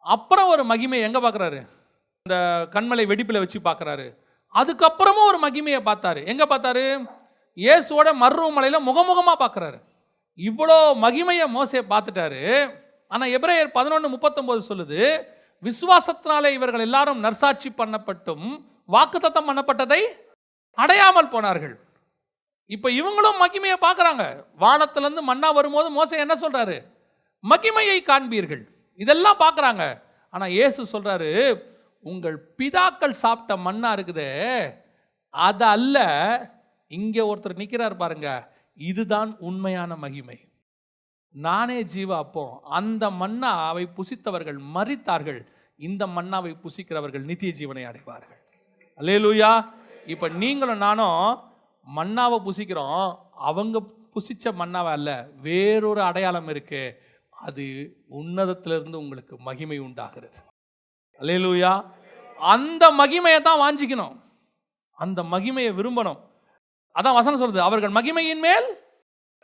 அப்புறம் ஒரு மகிமையை எங்கே பார்க்குறாரு? இந்த கண்மலை வெடிப்பில் வச்சு பார்க்குறாரு. அதுக்கப்புறமும் ஒரு மகிமையை பார்த்தாரு. எங்கே பார்த்தாரு? இயேசுவோட மறுமலையில் முகமுகமாக பார்க்குறாரு. இவ்வளோ மகிமையை மோசே பார்த்துட்டாரு. ஆனால் எபிரேயர் 11:39 சொல்லுது, விசுவாசத்தினாலே இவர்கள் எல்லாரும் நற்சாட்சி பண்ணப்பட்டும் வாக்குத்தத்தம் பண்ணப்பட்டதை அடையாமல் போனார்கள். இப்போ இவங்களும் மகிமையை பார்க்குறாங்க. வானத்திலேருந்து மன்னா வரும்போது மோசே என்ன சொல்கிறாரு? மகிமையை காண்பீர்கள். இதெல்லாம் பார்க்குறாங்க. ஆனால் இயேசு சொல்கிறாரு, உங்கள் பிதாக்கள் சாப்பிட்ட மன்னா இருக்குதே, அது அல்ல. இங்கே ஒருத்தர் நிற்கிறார் பாருங்க, இதுதான் உண்மையான மகிமை. நானே ஜீவ அப்பம். அந்த மன்னா அவை புசித்தவர்கள் மரித்தார்கள். இந்த மன்னாவை புசிக்கிறவர்கள் நித்திய ஜீவனை அடைவார்கள். அல்லேலூயா. இப்போ நீங்களும் நானும் மன்னாவை புசிக்கிறோம். அவங்க புசிச்ச மன்னாவை அல்ல, வேறொரு அடையாளம் இருக்கு. அது உன்னதத்திலிருந்து உங்களுக்கு மகிமை உண்டாகிறது. அல்லேலூயா. அந்த மகிமையை தான் வாஞ்சிக்கணும், அந்த மகிமையை விரும்பணும். அதான் வசனம் சொல்றது, அவர்கள் மகிமையின் மேல்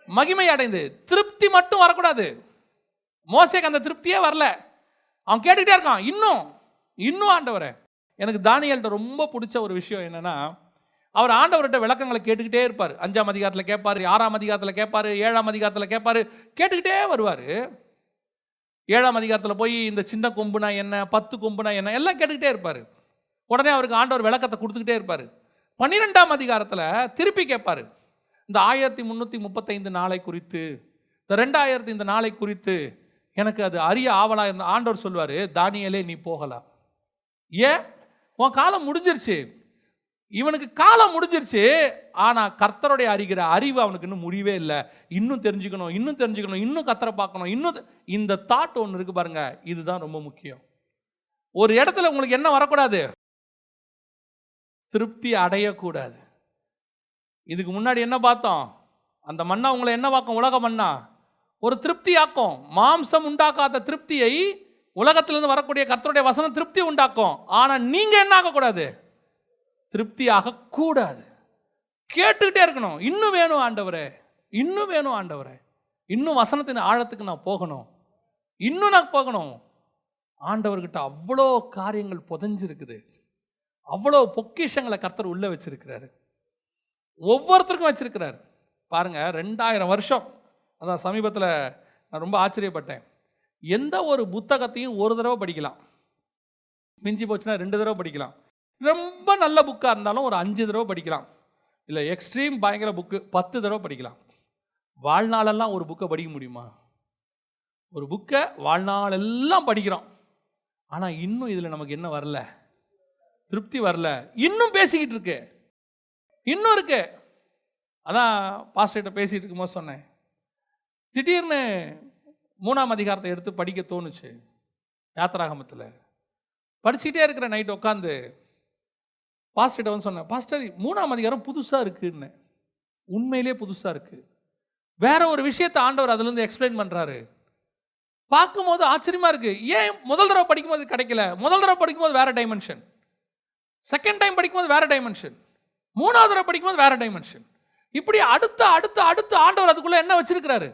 மகிமை அடைந்து. திருப்தி மட்டும் வரக்கூடாது. மோசேக்கு அந்த திருப்தியே வரல. அவன் கேட்டுக்கிட்டே இருக்கான், இன்னும் இன்னும் ஆண்டவரே. எனக்கு தானியேல்கிட்ட ரொம்ப பிடிச்ச ஒரு விஷயம் என்னன்னா, அவர் ஆண்டவர்கிட்ட விளக்கங்களை கேட்டுக்கிட்டே இருப்பார். 5ஆம் அதிகாரத்தில் கேட்பார், 6ஆம் அதிகாரத்தில் கேட்பார், 7ஆம் அதிகாரத்தில் கேட்பார், கேட்டுக்கிட்டே வருவார். 7ஆம் அதிகாரத்தில் போய் இந்த சின்ன கொம்புனா என்ன, 10 கொம்புனா என்ன, எல்லாம் கேட்டுக்கிட்டே இருப்பார். உடனே அவருக்கு ஆண்டவர் விளக்கத்தை கொடுத்துக்கிட்டே இருப்பார். 12ஆம் அதிகாரத்தில் திருப்பி கேட்பார், இந்த 1335 நாளை குறித்து, இந்த 2000 இந்த நாளை குறித்து எனக்கு அது அறிய ஆவலாக இருந்த. ஆண்டவர் சொல்வார், தானியேலே நீ போகலாம். ஏன்? உன் காலம் முடிஞ்சிருச்சு. இவனுக்கு காலம் முடிஞ்சிருச்சு, ஆனால் கர்த்தருடைய அறிகிற அறிவு அவனுக்கு இன்னும் முடியவே இல்லை. இன்னும் தெரிஞ்சுக்கணும், இன்னும் தெரிஞ்சுக்கணும், இன்னும் கர்த்தரை பார்க்கணும், இன்னும் இந்த தாட் ஒன்று இருக்கு பாருங்க. இதுதான் ரொம்ப முக்கியம். ஒரு இடத்துல உங்களுக்கு என்ன வரக்கூடாது, திருப்தி அடையக்கூடாது. இதுக்கு முன்னாடி என்ன பார்த்தோம்? அந்த மன்னா உங்களை என்ன பார்க்கும்? உலக மன்னா ஒரு திருப்தி ஆக்கும். மாம்சம் உண்டாக்காத திருப்தியை உலகத்திலிருந்து வரக்கூடிய கர்த்தருடைய வசனம் திருப்தி உண்டாக்கும். ஆனால் நீங்க என்ன ஆகக்கூடாது? திருப்தி ஆகக்கூடாது. கேட்டுக்கிட்டே இருக்கணும், இன்னும் வேணும் ஆண்டவரே, இன்னும் வேணும் ஆண்டவரே, இன்னும் வசனத்தின் ஆழத்துக்கு நான் போகணும், இன்னும் நான் போகணும். ஆண்டவர்கிட்ட அவ்வளோ காரியங்கள் புதைஞ்சிருக்குது, அவ்வளோ பொக்கிஷங்களை கர்த்தர் உள்ள வச்சிருக்கிறாரு, ஒவ்வொருத்தருக்கும் வச்சிருக்கிறார். பாருங்க, 2000 வருஷம். அதான் சமீபத்தில் நான் ரொம்ப ஆச்சரியப்பட்டேன். எந்த ஒரு புத்தகத்தையும் ஒரு தடவை படிக்கலாம், மிஞ்சி போச்சுன்னா 2 தடவை படிக்கலாம். ரொம்ப நல்ல புக்காக இருந்தாலும் ஒரு 5 தடவை படிக்கலாம். இல்லை எக்ஸ்ட்ரீம் பயங்கர புக்கு 10 தடவை படிக்கலாம். வாழ்நாளெல்லாம் ஒரு புக்கை படிக்க முடியுமா? ஒரு புக்கை வாழ்நாளெல்லாம் படிக்கிறோம், ஆனால் இன்னும் இதில் நமக்கு என்ன வரல? திருப்தி வரல. இன்னும் பேசிக்கிட்டு இருக்கு, இன்னும் இருக்கு. அதான் பாஸ்டர்கிட்ட பேசிகிட்டு இருக்கும்போது சொன்னேன், திடீர்னு 3ஆம் அதிகாரத்தை எடுத்து படிக்க தோணுச்சு. யாத்திராகமத்தில் படிச்சுக்கிட்டே இருக்கிற நைட் உட்காந்து பாஸ்டர்கிட்ட வந்து சொன்னேன், பாஸ்டர் 3ஆம் அதிகாரம் புதுசாக இருக்குன்னு. உண்மையிலே புதுசாக இருக்குது. வேற ஒரு விஷயத்தை ஆண்டவர் அதுலேருந்து எக்ஸ்பிளைன் பண்ணுறாரு. பார்க்கும்போது ஆச்சரியமாக இருக்குது. ஏன் முதல் தடவை படிக்கும்போது கிடைக்கல? முதல் தடவை படிக்கும்போது வேற டைமென்ஷன், செகண்ட் டைம் படிக்கும்போது வேற டைமென்ஷன், 3ஆவது தடவை படிக்கும்போது வேற டைமென்ஷன். இப்படி அடுத்து அடுத்து அடுத்து ஆண்டவர் அதுக்குள்ளே என்ன வச்சிருக்கிறாரு?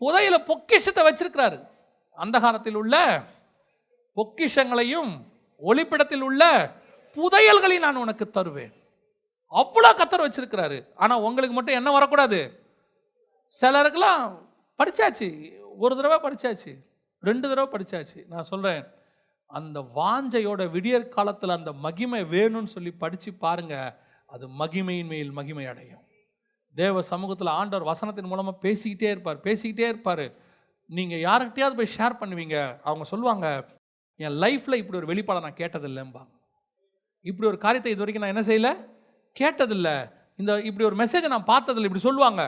புதையில பொக்கிஷத்தை வச்சிருக்கிறாரு. அந்தகாரத்தில் உள்ள பொக்கிஷங்களையும் ஒளிப்பிடத்தில் உள்ள புதையல்களையும் நான் உனக்கு தருவேன். அவ்வளோ கர்த்தர் வச்சிருக்கிறாரு. ஆனால் உங்களுக்கு மட்டும் என்ன வரக்கூடாது? சிலருக்கெல்லாம் படித்தாச்சு, ஒரு தடவை படித்தாச்சு, 2 தடவை படித்தாச்சு. நான் சொல்கிறேன், அந்த வாஞ்சையோட விடியற் காலத்தில் அந்த மகிமை வேணும்னு சொல்லி படித்து பாருங்க, அது மகிமையின் மேல் மகிமை அடையும். தேவ சமூகத்தில் ஆண்டவர் வசனத்தின் மூலமாக பேசிக்கிட்டே இருப்பார். நீங்கள் யாருக்கிட்டையாவது போய் ஷேர் பண்ணுவீங்க, அவங்க சொல்லுவாங்க, என் லைஃப்பில் இப்படி ஒரு வெளிப்பாடை நான் கேட்டதில்லைம்பாங்க. இப்படி ஒரு காரியத்தை இது வரைக்கும் நான் என்ன செய்யலை, கேட்டதில்லை, இப்படி ஒரு மெசேஜை நான் பார்த்ததில்லை, இப்படி சொல்லுவாங்க.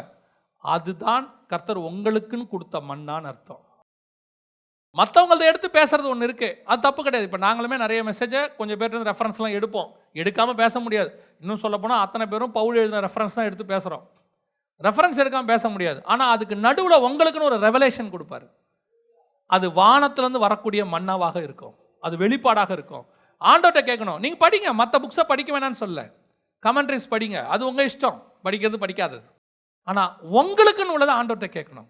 அதுதான் கர்த்தர் உங்களுக்குன்னு கொடுத்த மன்னான்னு அர்த்தம். மற்றவங்களத எடுத்து பேசுறது ஒன்று இருக்குது, அது தப்பு கிடையாது. இப்போ நாங்களுமே நிறைய மெசேஜை கொஞ்சம் பேர் ரெஃபரன்ஸ்லாம் எடுப்போம், எடுக்காமல் பேச முடியாது. இன்னும் சொல்ல போனால் அத்தனை பேரும் பவுல் எழுதின ரெஃபரன்ஸ் தான் எடுத்து பேசுகிறோம். ரெஃபரன்ஸ் எடுக்காமல் பேச முடியாது. ஆனால் அதுக்கு நடுவில் உங்களுக்குன்னு ஒரு ரெவலேஷன் கொடுப்பாரு. அது வானத்திலேருந்து வரக்கூடிய மன்னாவாக இருக்கும், அது வெளிப்பாடாக இருக்கும். ஆண்டவர்கிட்ட கேட்கணும். நீங்கள் படிங்க, மற்ற புக்ஸை படிக்க வேணான்னு சொல்ல, கமெண்ட்ரிஸ் படிங்க, அது உங்கள் இஷ்டம், படிக்கிறது படிக்காதது. ஆனால் உங்களுக்குன்னு உள்ளதை ஆண்டவர்கிட்ட கேட்கணும்.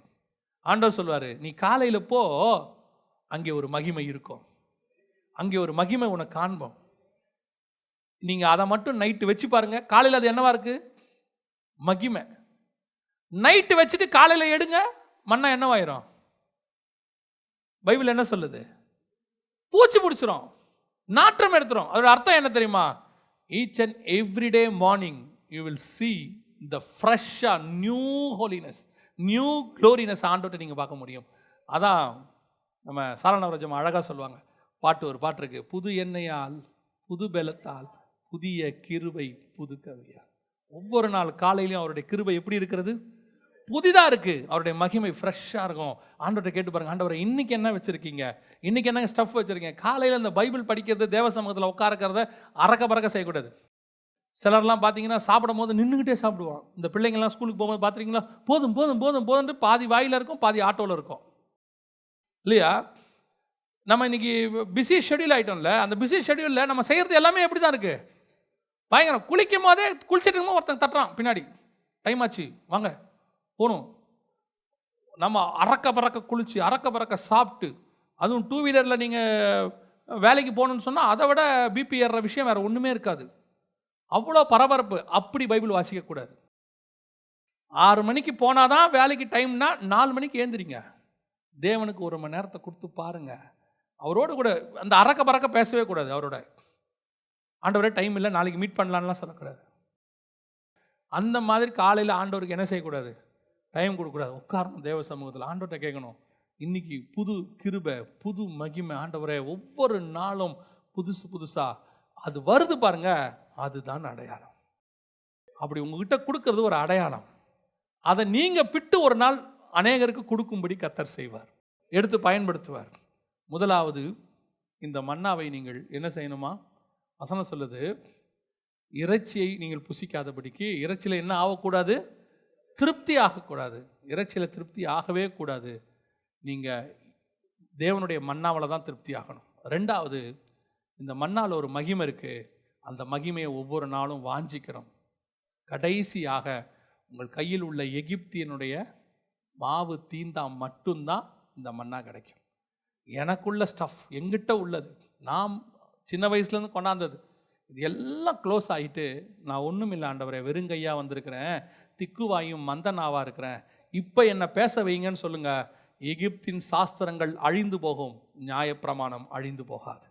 ஆண்டவர் சொல்வார், நீ காலையில் போ, அங்கே ஒரு மகிமை இருக்கும், அங்கே ஒரு மகிமை உனக்கு காண்போம். நீங்கள் அதை மட்டும் நைட்டு வச்சு பாருங்க, காலையில் அது என்னவா இருக்கு? மகிமை. நைட்டு வச்சுட்டு காலையில் எடுங்க, மண்ணா என்னவாயிரும்? பைபிள் என்ன சொல்லுது? பூச்சி பிடிச்சிரும், நாற்றம் எடுத்துரும். அதோட அர்த்தம் என்ன தெரியுமா? Each and everyday morning you will see the fresh new holiness, new gloriness ஆண்டோட்ட நீங்கள் பார்க்க முடியும். அதான் நம்ம சாரணவராஜம் அழகாக சொல்லுவாங்க, ஒரு பாட்டு இருக்கு, புது எண்ணெயால் புது பலத்தால் புதிய கிருபை புது கவியால். ஒவ்வொரு நாள் காலையிலையும் அவருடைய கிருபை எப்படி இருக்கிறது? புதிதாக இருக்குது, அவருடைய மகிமை ஃப்ரெஷ்ஷாக இருக்கும். ஆண்டவர்கிட்ட கேட்டு பாருங்கள், ஆண்டவரை இன்றைக்கி என்ன வச்சுருக்கீங்க, இன்றைக்கி என்ன ஸ்டஃப் வச்சுருக்கீங்க. காலையில் இந்த பைபிள் படிக்கிறது, தேவ சமூகத்தில் உட்காருக்கிறத அறக்க பறக்க செய்யக்கூடாது. சிலர்லாம் பார்த்தீங்கன்னா சாப்பிடும் போது நின்றுக்கிட்டே சாப்பிடுவான். இந்த பிள்ளைங்கள்லாம் ஸ்கூலுக்கு போகும்போது பார்த்துருக்கீங்களா, போதும் போதும் போதும் போதும்ட்டு பாதி வாயில் இருக்கும், பாதி ஆட்டோவில் இருக்கும் இல்லையா. நம்ம இன்றைக்கி பிஸி ஷெட்யூல் ஆகிட்டோம்ல, அந்த பிஸி ஷெட்யூலில் நம்ம செய்கிறது எல்லாமே எப்படி தான் இருக்குது, பயங்கரம். குளிக்கும் போதே குளிச்சுட்டு இருக்கும்போது ஒருத்தன் தட்டுறான் பின்னாடி, டைம் ஆச்சு வாங்க போகணும். நம்ம அறக்க பறக்க குளிச்சு அறக்க பறக்க சாப்பிட்டு, அதுவும் 2 வீலரில் நீங்கள் வேலைக்கு போகணுன்னு சொன்னால் அதை விட பிபி ஏறுற விஷயம் வேறு ஒன்றுமே இருக்காது. அவ்வளோ பரபரப்பு. அப்படி பைபிள் வாசிக்கக்கூடாது. 6 மணிக்கு போனால் தான் வேலைக்கு டைம்னா 4 மணிக்கு ஏந்திரிங்க. தேவனுக்கு 1 மணி நேரத்தை கொடுத்து பாருங்கள். அவரோடு கூட அந்த அறக்க பறக்க பேசவே கூடாது. அவரோட ஆண்டவரே டைம் இல்லை நாளைக்கு மீட் பண்ணலான்லாம் சொல்லக்கூடாது. அந்த மாதிரி காலையில் ஆண்டவருக்கு என்ன செய்யக்கூடாது, டைம் கொடுக்கக்கூடாது. உட்காரணும் தேவ சமூகத்தில், ஆண்டவர்கிட்ட கேட்கணும், இன்றைக்கி புது கிருபை, புது மகிமை, ஆண்டவரே ஒவ்வொரு நாளும் புதுசு புதுசாக அது வருது பாருங்க, அதுதான் அடையாளம். அப்படி உங்ககிட்ட கொடுக்கறது ஒரு அடையாளம். அதை நீங்கள் பிட்டு ஒரு நாள் அநேகருக்கு கொடுக்கும்படி கர்த்தர் செய்வார், எடுத்து பயன்படுத்துவார். முதலாவது, இந்த மன்னாவை நீங்கள் என்ன செய்யணுமா, வசனம் சொல்லுது, இறைச்சியை நீங்கள் புசிக்காதபடிக்கு. இறைச்சியில் என்ன ஆகக்கூடாது, திருப்தி ஆகக்கூடாது. இறைச்சியில் திருப்தி ஆகவே கூடாது. நீங்கள் தேவனுடைய மன்னாவில் தான் திருப்தி ஆகணும். 2வது, இந்த மன்னாவில் ஒரு மகிமை இருக்குது, அந்த மகிமையை ஒவ்வொரு நாளும் வாஞ்சிக்கணும். கடைசியாக, உங்கள் கையில் உள்ள எகிப்தியனுடைய மாவு தீந்தா மட்டும்தான் இந்த மன்னா கிடைக்கும். எனக்குள்ள ஸ்டஃப், எங்கிட்ட உள்ளது, நாம் சின்ன வயசுலேருந்து கொண்டாந்தது, இது எல்லாம் க்ளோஸ் ஆகிட்டு நான் ஒன்றும் இல்லை ஆண்டவரே, வெறுங்கையாக வந்திருக்கிறேன், திக்குவாயும் மந்தனாவாக இருக்கிறேன், இப்போ என்னை பேச வைங்கன்னு சொல்லுங்கள். எகிப்தின் சாஸ்திரங்கள் அழிந்து போகும், நியாயப்பிரமாணம் அழிந்து போகாது.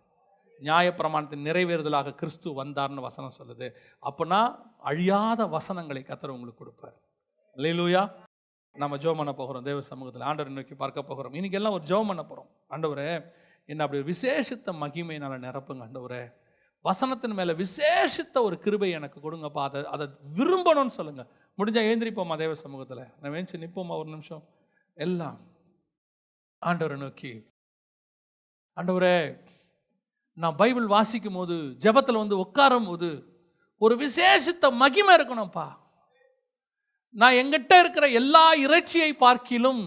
நியாயப்பிரமாணத்தின் நிறைவேறுதலாக கிறிஸ்து வந்தார்னு வசனம் சொல்லுது. அப்போனா அழியாத வசனங்களை கர்த்தர் உங்களுக்கு கொடுப்பார். அல்லேலூயா. நம்ம ஜெபம் பண்ண போகிறோம் தேவ சமூகத்தில், ஆண்டவரை நோக்கி பார்க்க போகிறோம். இன்றைக்கி எல்லாம் ஒரு ஜெபம் பண்ண போகிறோம். ஆண்டவரே, என்ன அப்படி ஒரு விசேஷித்த மகிமையினால் நிரப்புங்க ஆண்டவரே. வசனத்தின் மேலே விசேஷித்த ஒரு கிருபை எனக்கு கொடுங்கப்பா. அதை விரும்பணும்னு சொல்லுங்கள். முடிஞ்சால் எழுந்திரிப்போமா தேவ சமூகத்தில், நான் வேணுச்சு நிற்போமா ஒரு நிமிஷம் எல்லாம் ஆண்டவரை நோக்கி. ஆண்டவரே, நான் பைபிள் வாசிக்கும் போது, ஜெபத்தில் வந்து உட்காரும் போது ஒரு விசேஷித்த மகிமை இருக்கணும்ப்பா. நான் எங்கிட்ட இருக்கிற எல்லா இறைச்சியை பார்க்கிலும்,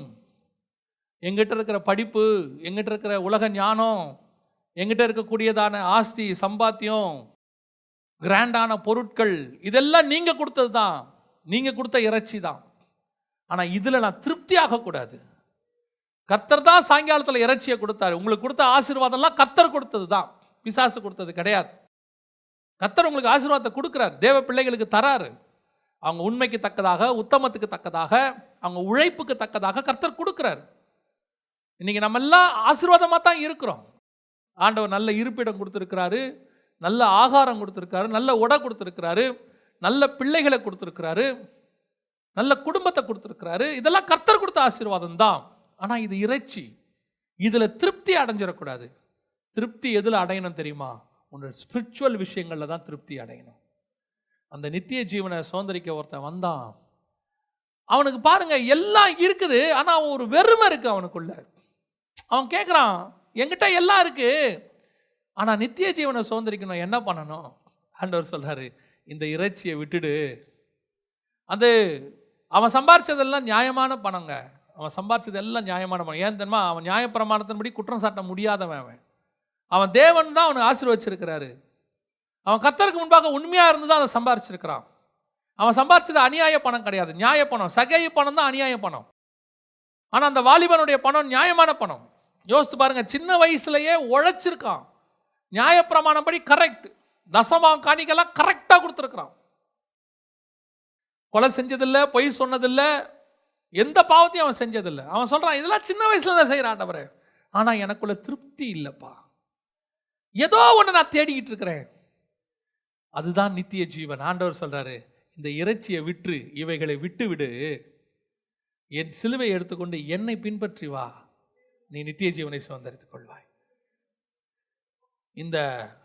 எங்கிட்ட இருக்கிற படிப்பு, எங்கிட்ட இருக்கிற உலக ஞானம், எங்கிட்ட இருக்கக்கூடியதான ஆஸ்தி சம்பாத்தியம், கிராண்டான பொருட்கள், இதெல்லாம் நீங்கள் கொடுத்தது தான், நீங்கள் கொடுத்த இறைச்சி தான். ஆனால் இதில் நான் திருப்தி ஆகக்கூடாது. கர்த்தர் தான் சாயங்காலத்தில் இறைச்சியை கொடுத்தாரு. உங்களுக்கு கொடுத்த ஆசீர்வாதம்லாம் கர்த்தர் கொடுத்தது தான், பிசாசு கொடுத்தது கிடையாது. கர்த்தர் உங்களுக்கு ஆசீர்வாதத்தை கொடுக்குறாரு, தேவ பிள்ளைகளுக்கு தராரு. அவங்க உண்மைக்கு தக்கதாக, உத்தமத்துக்கு தக்கதாக, அவங்க உழைப்புக்கு தக்கதாக கர்த்தர் கொடுக்குறாரு. இன்னைக்கு நம்ம எல்லாம் ஆசீர்வாதமாக தான் இருக்கிறோம். ஆண்டவர் நல்ல இருப்பிடம் கொடுத்துருக்கிறாரு, நல்ல ஆகாரம் கொடுத்துருக்காரு, நல்ல உடை கொடுத்துருக்கிறாரு, நல்ல பிள்ளைகளை கொடுத்துருக்கிறாரு, நல்ல குடும்பத்தை கொடுத்துருக்கிறாரு. இதெல்லாம் கர்த்தர் கொடுத்த ஆசீர்வாதம் தான். ஆனால் இது இறைச்சி, இதில் திருப்தி அடைஞ்சிடக்கூடாது. திருப்தி எதில் அடையணும் தெரியுமா? உன்னோட ஸ்பிரிச்சுவல் விஷயங்களில் தான் திருப்தி அடையணும். அந்த நித்திய ஜீவனை சுதந்திரிக்க ஒருத்தன் வந்தான், அவனுக்கு பாருங்க எல்லாம் இருக்குது, ஆனால் அவன் ஒரு வெறுமை இருக்கு அவனுக்குள்ள. அவன் கேட்குறான், என்கிட்ட எல்லாம் இருக்கு, ஆனால் நித்திய ஜீவனை சுதந்திரிக்கணும், என்ன பண்ணணும்? ஆண்டவர் சொல்றாரு, இந்த இறைச்சியை விட்டுடு. அது அவன் சம்பாரிச்சதெல்லாம் நியாயமான பணங்க, அவன் சம்பாரிச்சது எல்லாம் நியாயமான பணம். ஏன் தெரியுமா? அவன் நியாயப்பிரமாணத்தின்படி குற்றம் சாட்ட முடியாதவன். அவன் தேவன் தான் அவனுக்கு ஆசீர்வச்சிருக்கிறாரு. அவன் கர்த்தருக்கு முன்பாக உண்மையாக இருந்து தான் அதை சம்பாரிச்சிருக்கிறான். அவன் சம்பாரிச்சது அநியாய பணம் கிடையாது, நியாய பணம். சகை பணம் தான் அநியாய பணம். ஆனால் அந்த வாலிபனுடைய பணம் நியாயமான பணம். யோசித்து பாருங்க, சின்ன வயசுலயே உழைச்சிருக்கான், நியாயப்பிரமாணப்படி கரெக்ட், தசமாம் காணிக்கெல்லாம் கரெக்டாக கொடுத்துருக்கிறான். கொலை செஞ்சதில்லை, பொய் சொன்னதில்லை, எந்த பாவத்தையும் அவன் செஞ்சதில்லை. அவன் சொல்றான், இதெல்லாம் சின்ன வயசுல தான் செய்யறான் ஆண்டவரே, ஆனா எனக்குள்ள திருப்தி இல்லைப்பா, ஏதோ ஒன்று நான் தேடிக்கிட்டு இருக்கிறேன். அதுதான் நித்திய ஜீவன். ஆண்டவர் சொல்றாரு, இந்த இறைச்சியை விற்று இவைகளை விட்டு விடு, என் சிலுவை எடுத்துக்கொண்டு என்னை பின்பற்றி வா, நீ நித்திய ஜீவனை சுதந்திரித்துக் கொள்வாய். இந்த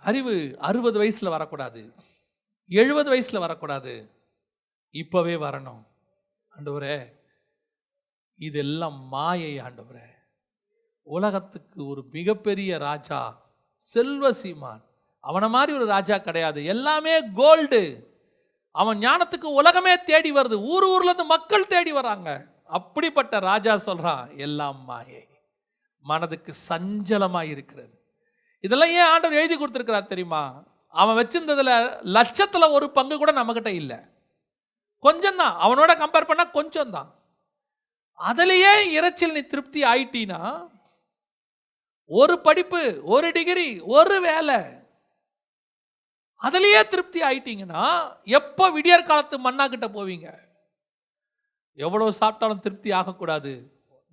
அறிவு 60 வயசுல வரக்கூடாது, 70 வயசுல வரக்கூடாது, இப்பவே வரணும். ஆண்டவரே, இதெல்லாம் மாயை ஆண்டவரே. உலகத்துக்கு ஒரு மிகப்பெரிய ராஜா செல்வ சீமான், அவனை மாதிரி ஒரு ராஜா கிடையாது. எல்லாமே கோல்டு. அவன் ஞானத்துக்கு உலகமே தேடி வருது, ஊர்ல இருந்து மக்கள் தேடி வராங்க. அப்படிப்பட்ட ராஜா சொல்றான் எல்லாம் மாயை, மனதுக்கு சஞ்சலமா இருக்கிறது. இதெல்லாம் ஏன் ஆண்டவர் எழுதி கொடுத்திருக்கிறார் தெரியுமா? அவன் வச்சிருந்ததுல 1,00,000ல் 1 பங்கு கூட நம்மகிட்ட இல்லை. கொஞ்சம் தான், அவனோட கம்பேர் பண்ணா கொஞ்சம் தான். அதுலயே இறைச்சில் நீ திருப்தி ஆயிட்டீனா, ஒரு படிப்பு, ஒரு டிகிரி, ஒரு வேலை, அதுலயே திருப்தி ஆயிட்டீங்கன்னா எப்போ விடியற் காலத்து மன்னா கிட்ட போவீங்க? எவ்வளவு சாப்பிட்டாலும் திருப்தி ஆகக்கூடாது.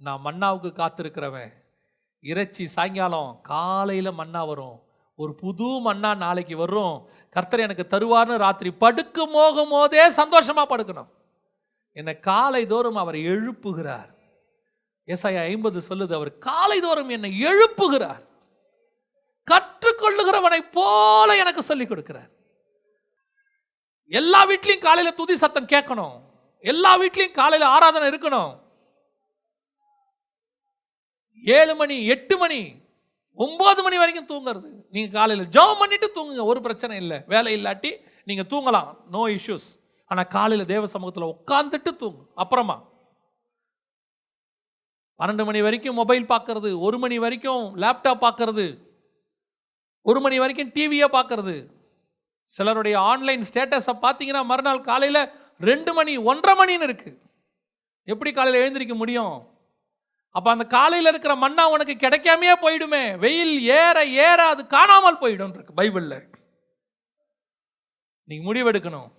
நான் மன்னாவுக்கு காத்திருக்கிறவன். இறைச்சி சாயங்காலம், காலையில மன்னா வரும், ஒரு புது மன்னா நாளைக்கு வரும், கர்த்தர் எனக்கு தருவார்னு ராத்திரி படுக்கும் போகும் போதே சந்தோஷமா படுக்கணும். என்னை காலை தோறும் அவர் எழுப்புகிறார். ஏசாயா 50 சொல்லுது, அவர் காலை தோறும் என்னை எழுப்புகிறார், கற்றுக்கொள்ளுகிறவனை போல எனக்கு சொல்லிக் கொடுக்கிறார். எல்லா வீட்லையும் காலையில துதி சத்தம் கேட்கணும், எல்லா வீட்லையும் காலையில ஆராதனை இருக்கணும். 7 மணி 8 மணி 9 மணி வரைக்கும் தூங்குறது. நீங்க காலையில ஜெபம் பண்ணிட்டு தூங்குங்க, ஒரு பிரச்சனை இல்லை. வேலை இல்லாட்டி நீங்க தூங்கலாம், நோ இஷ்யூஸ். ஆனா காலையில தேவ சமூகத்தில் உட்கார்ந்துட்டு தூங்கு. அப்புறமா 12 மணி வரைக்கும் மொபைல் பார்க்கறது, 1 மணி வரைக்கும் லேப்டாப் பார்க்கறது, 1 மணி வரைக்கும் டிவியை பார்க்கறது. சிலருடைய ஆன்லைன் ஸ்டேட்டஸை பார்த்தீங்கன்னா மறுநாள் காலையில் 2 மணி 1:30 மணின்னு இருக்கு. எப்படி காலையில் எழுந்திருக்க முடியும்? அப்போ அந்த காலையில் இருக்கிற மன்னா உனக்கு கிடைக்காமையே போயிடுமே. வெயில் ஏற ஏற அது காணாமல் போயிடும் இருக்கு பைபிளில். நீங்க முடிவெடுக்கணும்.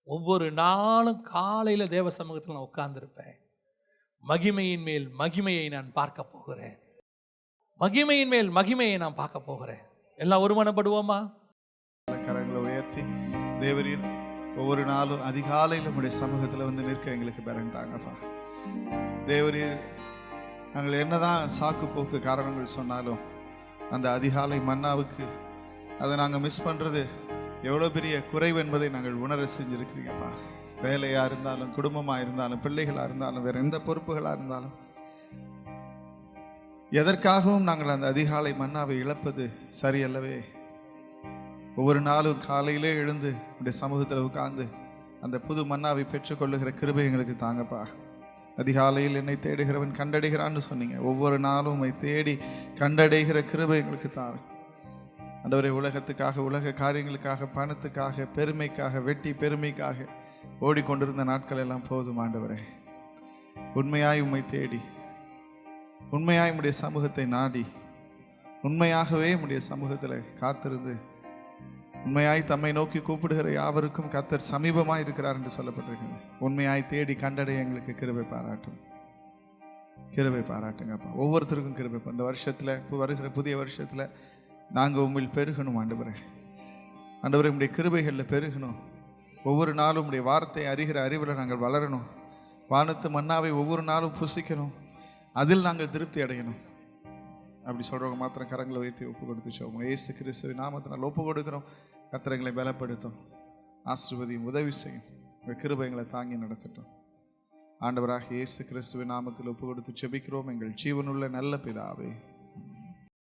ஒவ்வொரு நாளும் காலையில் தேவ சமூகத்தில் நான் உட்கார்ந்துருப்பேன். மகிமையின் மேல் மகிமையை நான் பார்க்க போகிறேன், மகிமையின் மேல் மகிமையை நான் பார்க்க போகிறேன். எல்லாம் ஒருமனப்படுவோமா? கரங்களை உயர்த்தி, தேவரீர் ஒவ்வொரு நாளும் அதிகாலையில் நம்முடைய சமூகத்தில் வந்து நிற்க எங்களுக்கு பெறண்டாங்கப்பா. தேவரீர், நாங்கள் என்னதான் சாக்கு போக்கு காரணங்கள் சொன்னாலும் அந்த அதிகாலை மன்னாவுக்கு அதை நாங்கள் மிஸ் பண்ணுறது எவ்வளோ பெரிய குறைவு என்பதை நாங்கள் உணர செஞ்சுருக்கிறீங்கப்பா. வேலையாக இருந்தாலும், குடும்பமாக இருந்தாலும், பிள்ளைகளாக இருந்தாலும், வேறு எந்த பொறுப்புகளாக இருந்தாலும், எதற்காகவும் நாங்கள் அந்த அதிகாலை மன்னாவை இழப்பது சரியல்லவே. ஒவ்வொரு நாளும் காலையிலே எழுந்து உடைய சமூகத்தில் உட்கார்ந்து அந்த புது மன்னாவை பெற்றுக்கொள்ளுகிற கிருபை எங்களுக்கு தாங்கப்பா. அதிகாலையில் என்னை தேடுகிறவன் கண்டடைகிறான்னு சொன்னீங்க. ஒவ்வொரு நாளும் உம்மை தேடி கண்டடைகிற கிருபை எங்களுக்கு தாரு ஆண்டவரே. உலகத்துக்காக, உலக காரியங்களுக்காக, பணத்துக்காக, பெருமைக்காக, வெட்டி பெருமைக்காக ஓடிக்கொண்டிருந்த நாட்கள் எல்லாம் போதும் ஆண்டவரே. உண்மையாய் உம்மை தேடி, உண்மையாய் உம்முடைய சமூகத்தை நாடி, உண்மையாகவே உம்முடைய சமூகத்தில் காத்திருந்து, உண்மையாய் தம்மை நோக்கி கூப்பிடுகிற யாவருக்கும் கர்த்தர் சமீபமாய் இருக்கிறார் என்று சொல்லப்பட்டிருக்கிறது. உண்மையாய் தேடி கண்டடைய எங்களுக்கு கிருபை பாராட்டும், கிருபை பாராட்டுங்கப்பா. ஒவ்வொருத்தருக்கும் கிருபை. இந்த வருஷத்தில், வருகிற புதிய வருஷத்தில் நாங்கள் உண்மையில் பெருகணும் ஆண்டவரே. ஆண்டவரே, உம்முடைய கிருபைகளில் பெருகணும். ஒவ்வொரு நாளும் உம்முடைய வார்த்தை அறிகிற அறிவில் நாங்கள் வளரணும். வானத்து மன்னாவை ஒவ்வொரு நாளும் புசிக்கணும், அதில் நாங்கள் திருப்தி அடையணும். அப்படி சொல்கிறவங்க மாத்திரம் கரங்களை உயர்த்தி ஒப்பு கொடுத்து சொல்லுவோம். இயேசு கிறிஸ்துவின் நாமத்தினால் ஒப்பு கொடுக்குறோம். கர்த்தர் பலப்படுத்தும், ஆசீர்வதியும், உதவி செய்யும். உங்கள் கிருபை எங்களை தாங்கி நடத்தட்டும். ஆண்டவராக இயேசு கிறிஸ்துவின் நாமத்தில் ஒப்பு கொடுத்து ஜெபிக்கிறோம் எங்கள் ஜீவனுள்ள நல்ல பிதாவே.